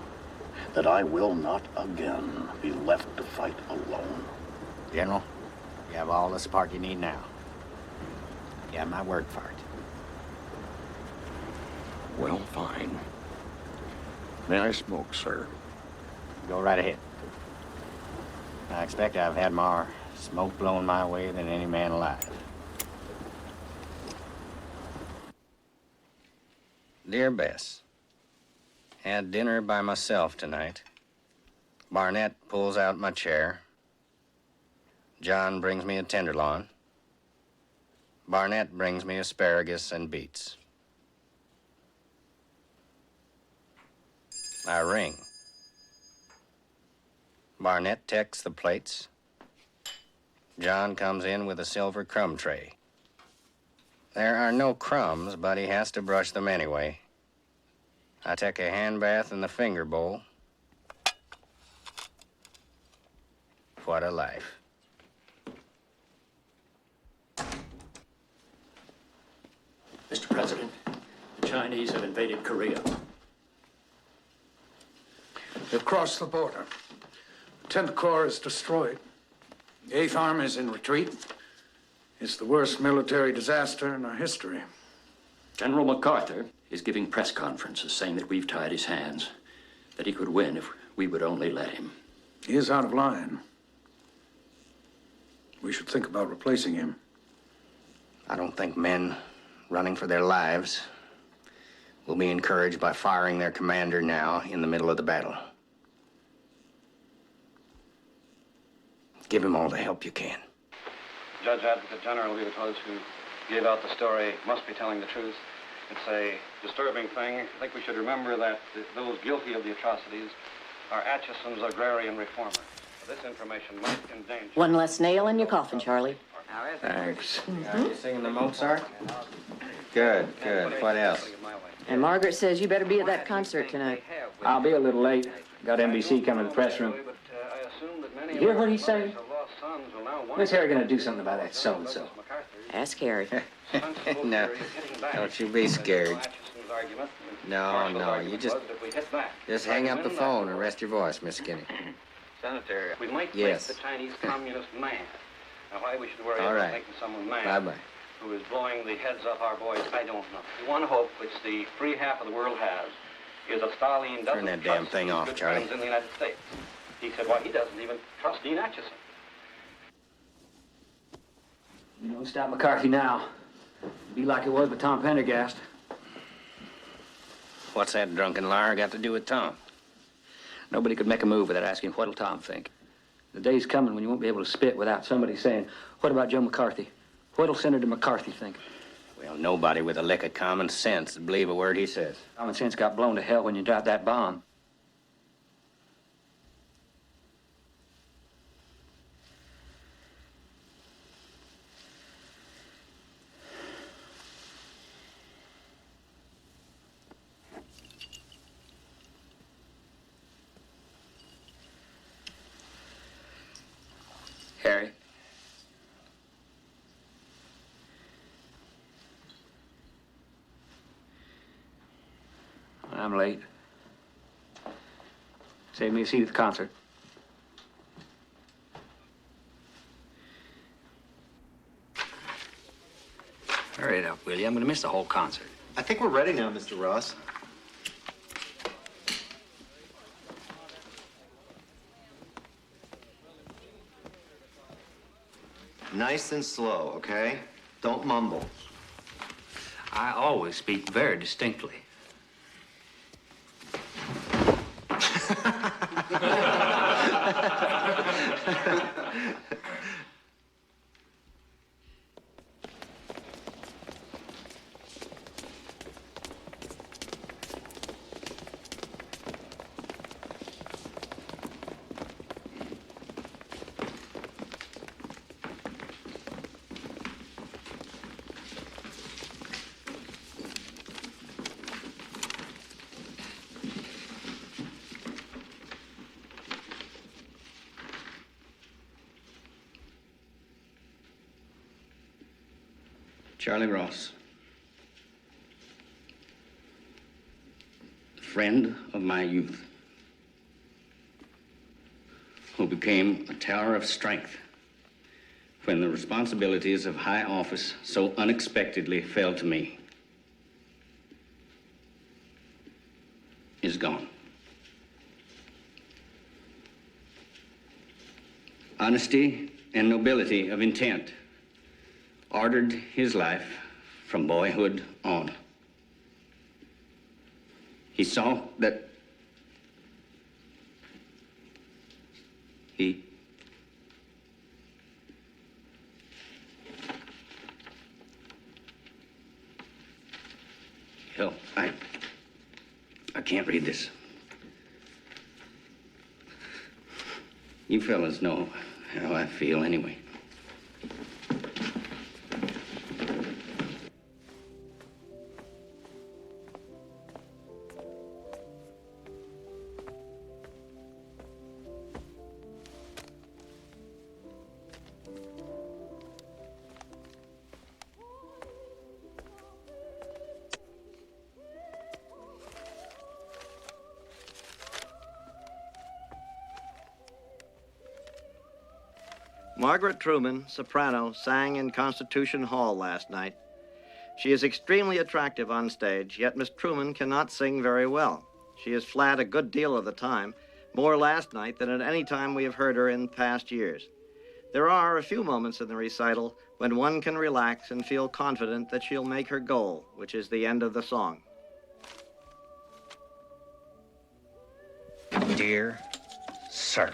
that I will not again be left to fight alone. General, you have all the support you need now. You have my word for it. Well, fine. May I smoke, sir? Go right ahead. I expect I've had more smoke blown my way than any man alive. Dear Bess, had dinner by myself tonight. Barnett pulls out my chair. John brings me a tenderloin. Barnett brings me asparagus and beets. I ring. Barnett takes the plates. John comes in with a silver crumb tray. There are no crumbs, but he has to brush them anyway. I take a hand bath in the finger bowl. What a life. Mr. President, the Chinese have invaded Korea. They've crossed the border. The 10th Corps is destroyed. The 8th Army is in retreat. It's the worst military disaster in our history. General MacArthur is giving press conferences saying that we've tied his hands, that he could win if we would only let him. He is out of line. We should think about replacing him. I don't think men running for their lives will be encouraged by firing their commander now in the middle of the battle. Give him all the help you can. Judge Advocate General Vivatos, who gave out the story, must be telling the truth. It's a disturbing thing. I think we should remember that those guilty of the atrocities are Atchison's agrarian reformers. This information might endanger... One less nail in your coffin, Charlie. Thanks. Are you singing the Mozart? Good, good. What else? And Margaret says you better be at that concert tonight. I'll be a little late. Got NBC coming to the press room. You hear what he's saying? When's Harry gonna do something about that so-and-so? Ask Harry. No, don't you be scared. No, you just hang up the phone and rest your voice, Miss Skinny. Senator, we might Yes. make the Chinese communist mad. Now, why we should worry All about right. making someone mad Bye-bye. who is blowing the heads off our boys, I don't know. The one hope which the free half of the world has is that Stalin doesn't Turn that damn trust thing his off, good Charlie. friends in the United States. He said, why, he doesn't even trust Dean Atchison. You don't stop McCarthy now. It'd be like it was with Tom Pendergast. What's that drunken liar got to do with Tom? Nobody could make a move without asking, what'll Tom think? The day's coming when you won't be able to spit without somebody saying, what about Joe McCarthy? What'll Senator McCarthy think? Well, nobody with a lick of common sense would believe a word he says. Common sense got blown to hell when you dropped that bomb. Harry. I'm late. Save me a seat at the concert. Hurry it up, will you? I'm gonna miss the whole concert. I think we're ready now, Mr. Ross. Nice and slow, okay? Don't mumble. I always speak very distinctly. Charlie Ross, friend of my youth, who became a tower of strength when the responsibilities of high office so unexpectedly fell to me, is gone. Honesty and nobility of intent ordered his life from boyhood on. He saw that he hell, I can't read this. You fellas know how I feel anyway. Margaret Truman, soprano, sang in Constitution Hall last night. She is extremely attractive on stage, yet Miss Truman cannot sing very well. She is flat a good deal of the time, more last night than at any time we have heard her in past years. There are a few moments in the recital when one can relax and feel confident that she'll make her goal, which is the end of the song. Dear Sir,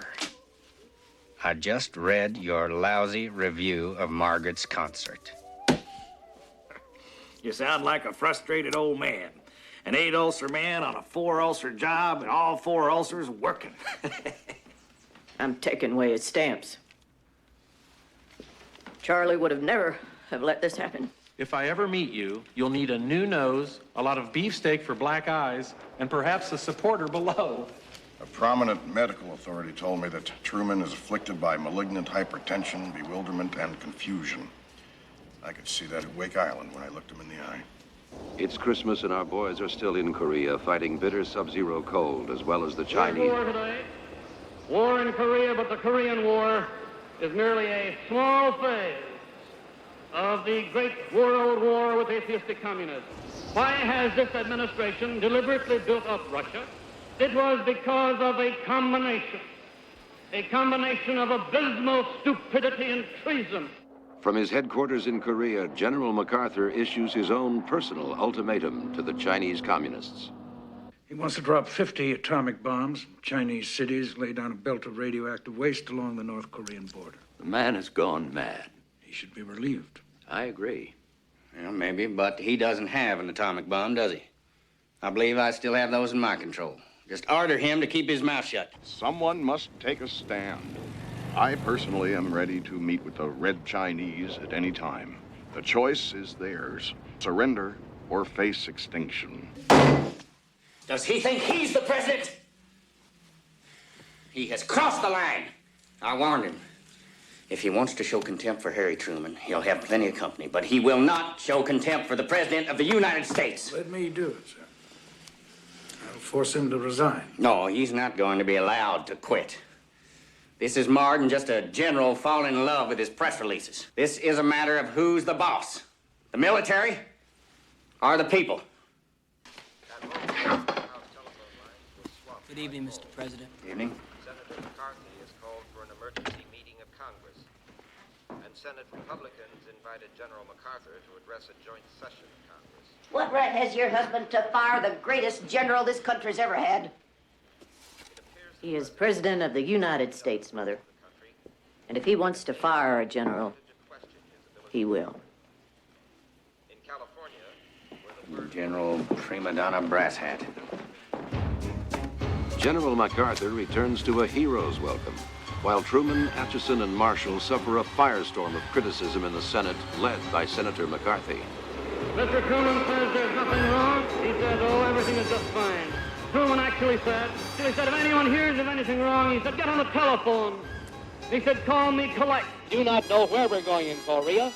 I just read your lousy review of Margaret's concert. You sound like a frustrated old man. An 8-ulcer man on a 4-ulcer job, and all 4 ulcers working. I'm taking away his stamps. Charlie would have never have let this happen. If I ever meet you, you'll need a new nose, a lot of beefsteak for black eyes, and perhaps a supporter below. A prominent medical authority told me that Truman is afflicted by malignant hypertension, bewilderment, and confusion. I could see that at Wake Island when I looked him in the eye. It's Christmas and our boys are still in Korea fighting bitter sub-zero cold as well as the Chinese. War today. War in Korea, but the Korean War is merely a small phase of the great world war with atheistic communists. Why has this administration deliberately built up Russia? It was because of a combination of abysmal stupidity and treason. From his headquarters in Korea, General MacArthur issues his own personal ultimatum to the Chinese communists. He wants to drop 50 atomic bombs in Chinese cities, lay down a belt of radioactive waste along the North Korean border. The man has gone mad. He should be relieved. I agree. Well, maybe, but he doesn't have an atomic bomb, does he? I believe I still have those in my control. Just order him to keep his mouth shut. Someone must take a stand. I personally am ready to meet with the Red Chinese at any time. The choice is theirs. Surrender or face extinction. Does he think he's the president? He has crossed the line. I warned him. If he wants to show contempt for Harry Truman, he'll have plenty of company, but he will not show contempt for the President of the United States. Let me do it, sir. I'll force him to resign. No, he's not going to be allowed to quit. This is more than just a general falling in love with his press releases. This is a matter of who's the boss, the military or the people. Good evening, Mr. President. Evening. Senator McCarthy has called for an emergency meeting of Congress, and Senate Republicans invited General MacArthur to address a joint session of Congress. What right has your husband to fire the greatest general this country's ever had? He is President of the United States, Mother. And if he wants to fire a general, he will. General Prima Donna Brass Hat. General MacArthur returns to a hero's welcome, while Truman, Atchison, and Marshall suffer a firestorm of criticism in the Senate, led by Senator McCarthy. Mr. Truman says there's nothing wrong. He says, oh, everything is just fine. Truman actually said, if anyone hears of anything wrong, he said, get on the telephone. He said, call me collect. We do not know where we're going in Korea.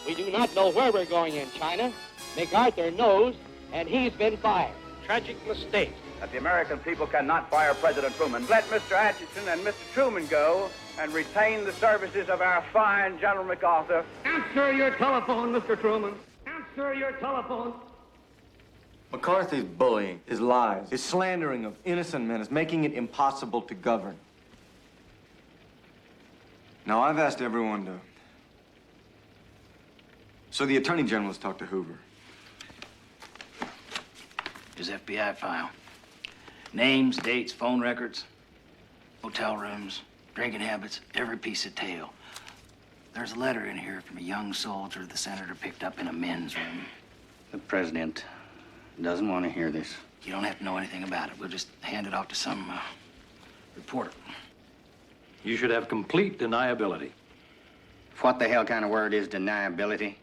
We do not know where we're going in China. MacArthur knows, and he's been fired. Tragic mistake that the American people cannot fire President Truman. Let Mr. Atchison and Mr. Truman go and retain the services of our fine General MacArthur. Answer your telephone, Mr. Truman. Answer your telephone. McCarthy's bullying, his lies, his slandering of innocent men is making it impossible to govern. Now, I've asked everyone to... So the Attorney General has talked to Hoover. His FBI file. Names, dates, phone records, hotel rooms, drinking habits, every piece of tale. There's a letter in here from a young soldier the senator picked up in a men's room. The president doesn't want to hear this. You don't have to know anything about it. We'll just hand it off to some reporter. You should have complete deniability. What the hell kind of word is deniability?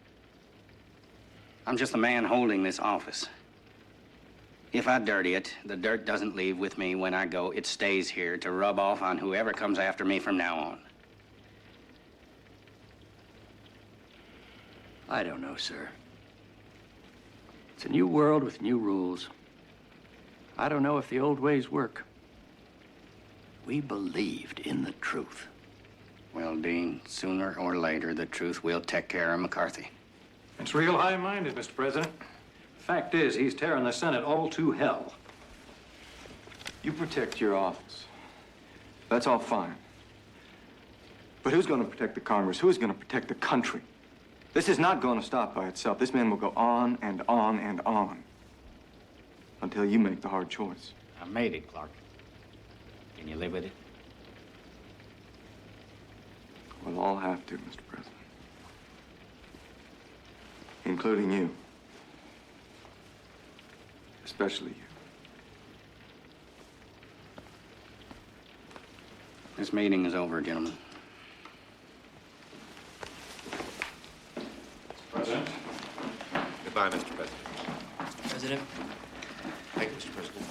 I'm just the man holding this office. If I dirty it, the dirt doesn't leave with me when I go. It stays here to rub off on whoever comes after me from now on. I don't know, sir. It's a new world with new rules. I don't know if the old ways work. We believed in the truth. Well, Dean, sooner or later, the truth will take care of McCarthy. It's real high-minded, Mr. President. Fact is, he's tearing the Senate all to hell. You protect your office. That's all fine. But who's going to protect the Congress? Who's going to protect the country? This is not going to stop by itself. This man will go on and on and on until you make the hard choice. I made it, Clark. Can you live with it? We'll all have to, Mr. President. Including you. Especially you. This meeting is over, gentlemen. President. Goodbye, Mr. President. President. Thank you, Mr. President.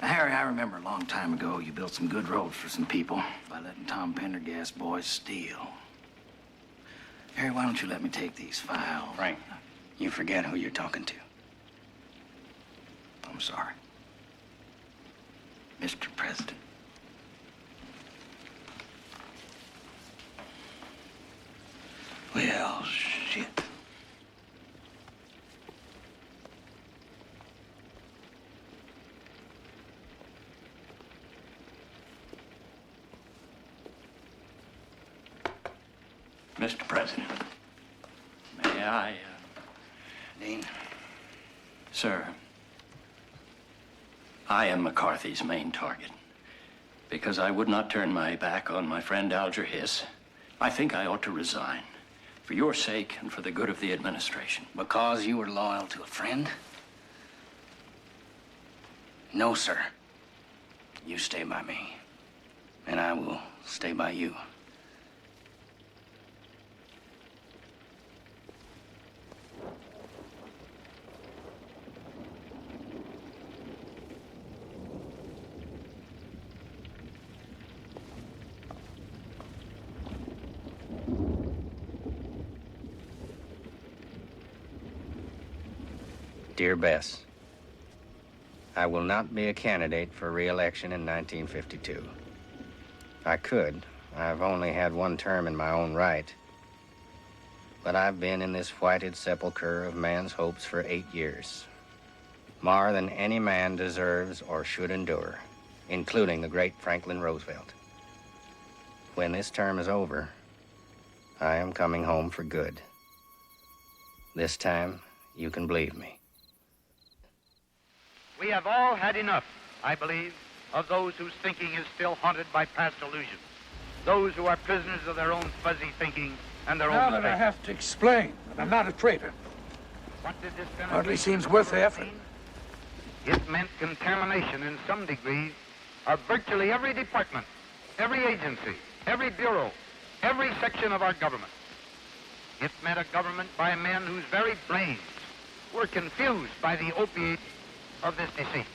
Now, Harry, I remember a long time ago you built some good roads for some people by letting Tom Pendergast boys steal. Harry, why don't you let me take these files? Frank, you forget who you're talking to. I'm sorry. Mr. President. Well, shit. Mr. President, may I, Dean? Sir, I am McCarthy's main target. Because I would not turn my back on my friend Alger Hiss, I think I ought to resign. For your sake and for the good of the administration. Because you were loyal to a friend? No, sir. You stay by me. And I will stay by you. Dear Bess, I will not be a candidate for re-election in 1952. I could. I've only had one term in my own right. But I've been in this whited sepulcher of man's hopes for 8 years. More than any man deserves or should endure, including the great Franklin Roosevelt. When this term is over, I am coming home for good. This time, you can believe me. We have all had enough, I believe, of those whose thinking is still haunted by past illusions. those who are prisoners of their own fuzzy thinking and their Now own that I mistakes. have to explain that I'm not a traitor, What did this penalty hardly seems worth the effort. It meant contamination in some degree of virtually every department, every agency, every bureau, every section of our government. It meant a government by men whose very brains were confused by the opiates of this deceit.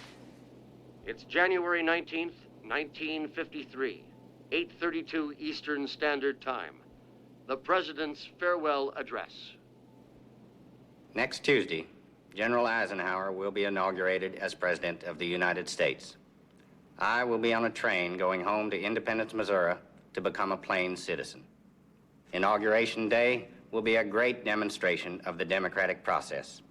It's January 19th, 1953, 8:32 Eastern Standard Time. The President's farewell address. Next Tuesday, General Eisenhower will be inaugurated as President of the United States. I will be on a train going home to Independence, Missouri to become a plain citizen. Inauguration Day will be a great demonstration of the democratic process.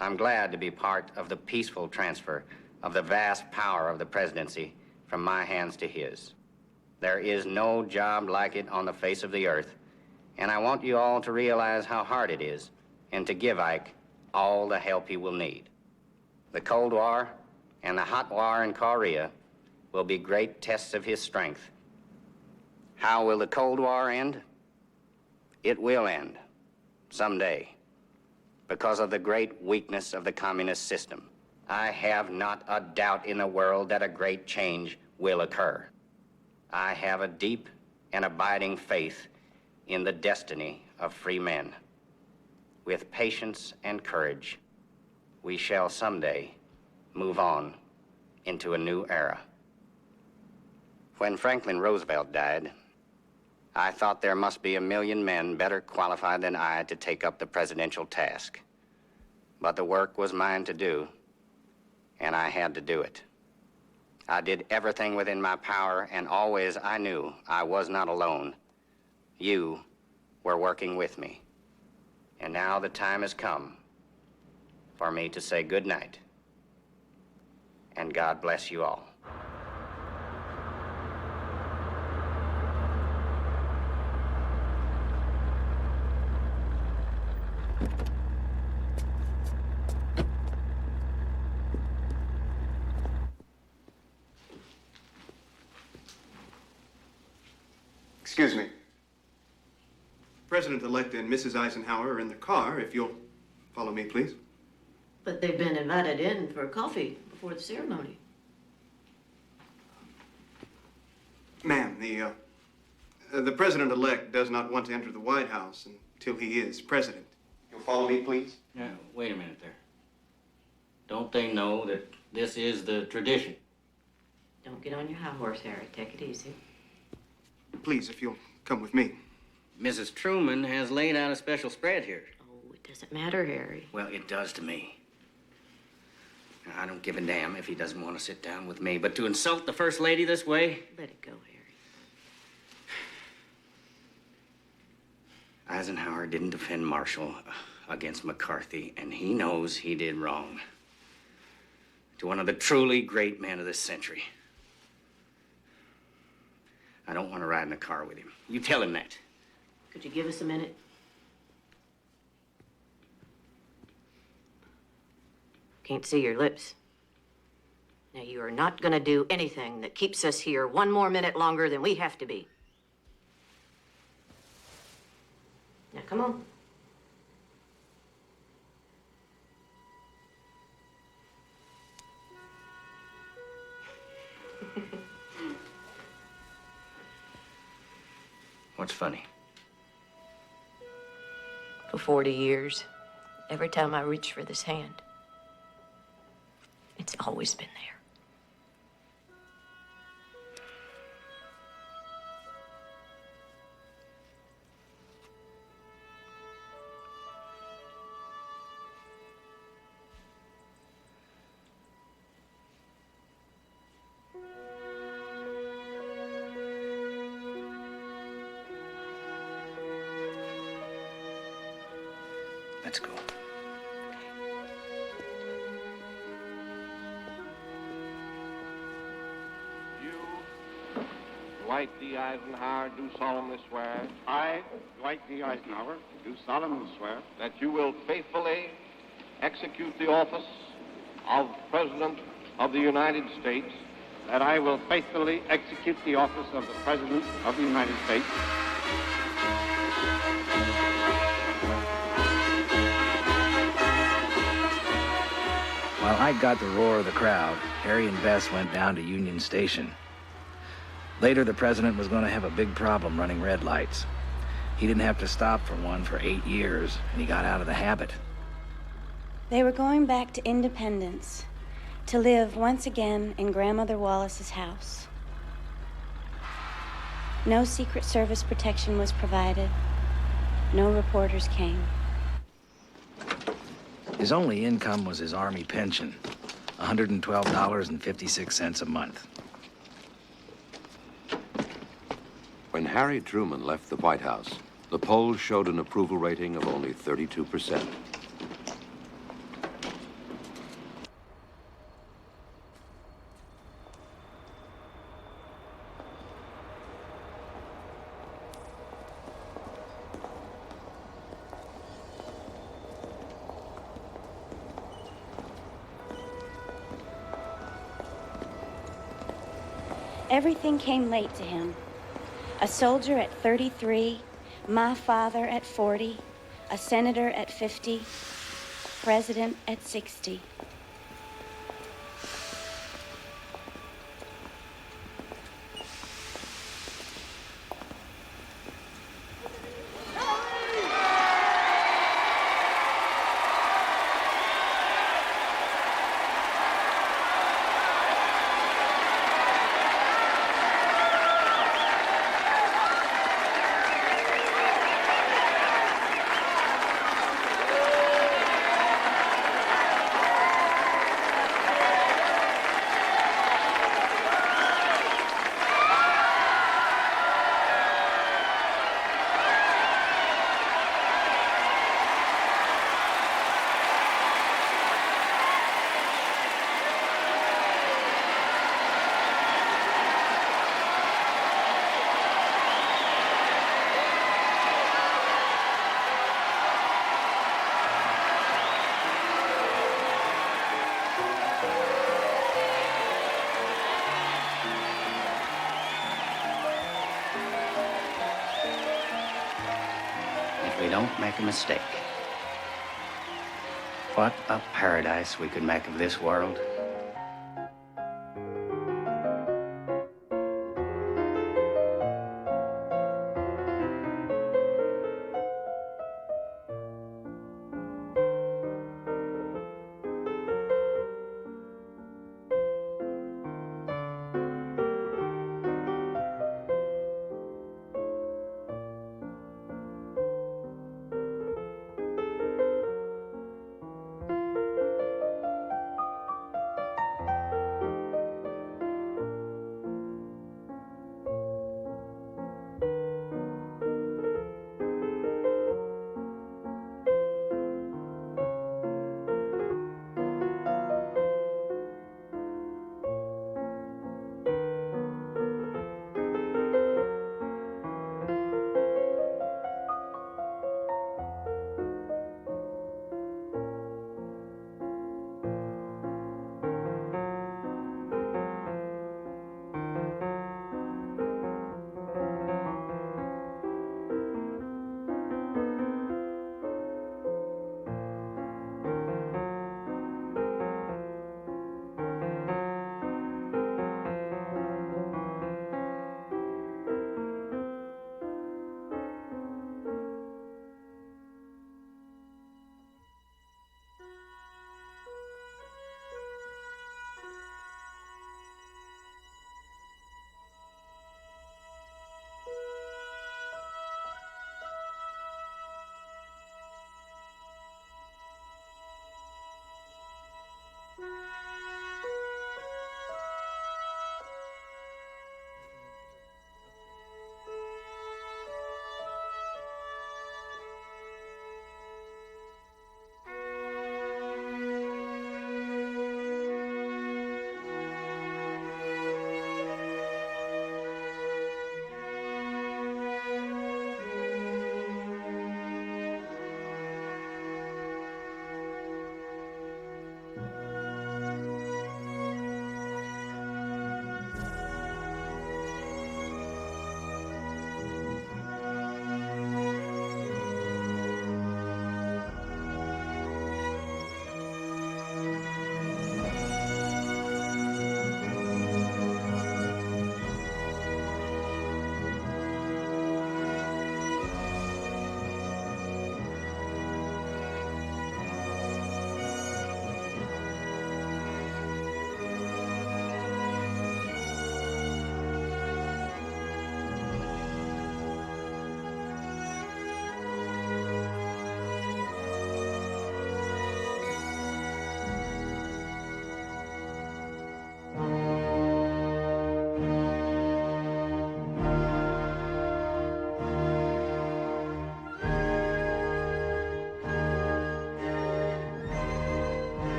I'm glad to be part of the peaceful transfer of the vast power of the presidency from my hands to his. There is no job like it on the face of the earth, and I want you all to realize how hard it is and to give Ike all the help he will need. The Cold War and the hot war in Korea will be great tests of his strength. How will the Cold War end? It will end someday because of the great weakness of the communist system. I have not a doubt in the world that a great change will occur. I have a deep and abiding faith in the destiny of free men. With patience and courage, we shall someday move on into a new era. When Franklin Roosevelt died, I thought there must be 1 million men better qualified than I to take up the presidential task. But the work was mine to do, and I had to do it. I did everything within my power, and always I knew I was not alone. You were working with me. And now the time has come for me to say good night. And God bless you all. Excuse me. President-elect and Mrs. Eisenhower are in the car. If you'll follow me, please. But they've been invited in for coffee before the ceremony. Ma'am, the president-elect does not want to enter the White House until he is president. You'll follow me, please? Now, wait a minute there. Don't they know that this is the tradition? Don't get on your high horse, Harry. Take it easy. Please, if you'll come with me. Mrs. Truman has laid out a special spread here. Oh, it doesn't matter, Harry. Well, it does to me. I don't give a damn if he doesn't want to sit down with me, but to insult the First Lady this way? Let it go, Harry. Eisenhower didn't defend Marshall against McCarthy, and he knows he did wrong. To one of the truly great men of this century. I don't want to ride in a car with him. You tell him that. Could you give us a minute? Can't see your lips. Now, you are not going to do anything that keeps us here 1 more minute longer than we have to be. Now, come on. What's funny? For 40 years, every time I reach for this hand, it's always been there. Let's go. Dwight D. Eisenhower, do solemnly swear. I, Dwight D. Eisenhower, do solemnly swear that you will faithfully execute the office of President of the United States that I will faithfully execute the office of the President of the United States. While I got the roar of the crowd, Harry and Bess went down to Union Station. Later, the president was going to have a big problem running red lights. He didn't have to stop for one for 8 years, and he got out of the habit. They were going back to Independence to live once again in Grandmother Wallace's house. No Secret Service protection was provided. No reporters came. His only income was his Army pension, $112.56 a month. When Harry Truman left the White House, the polls showed an approval rating of only 32%. Everything came late to him. A soldier at 33, my father at 40, a senator at 50, president at 60. We don't make a mistake. What a paradise we could make of this world.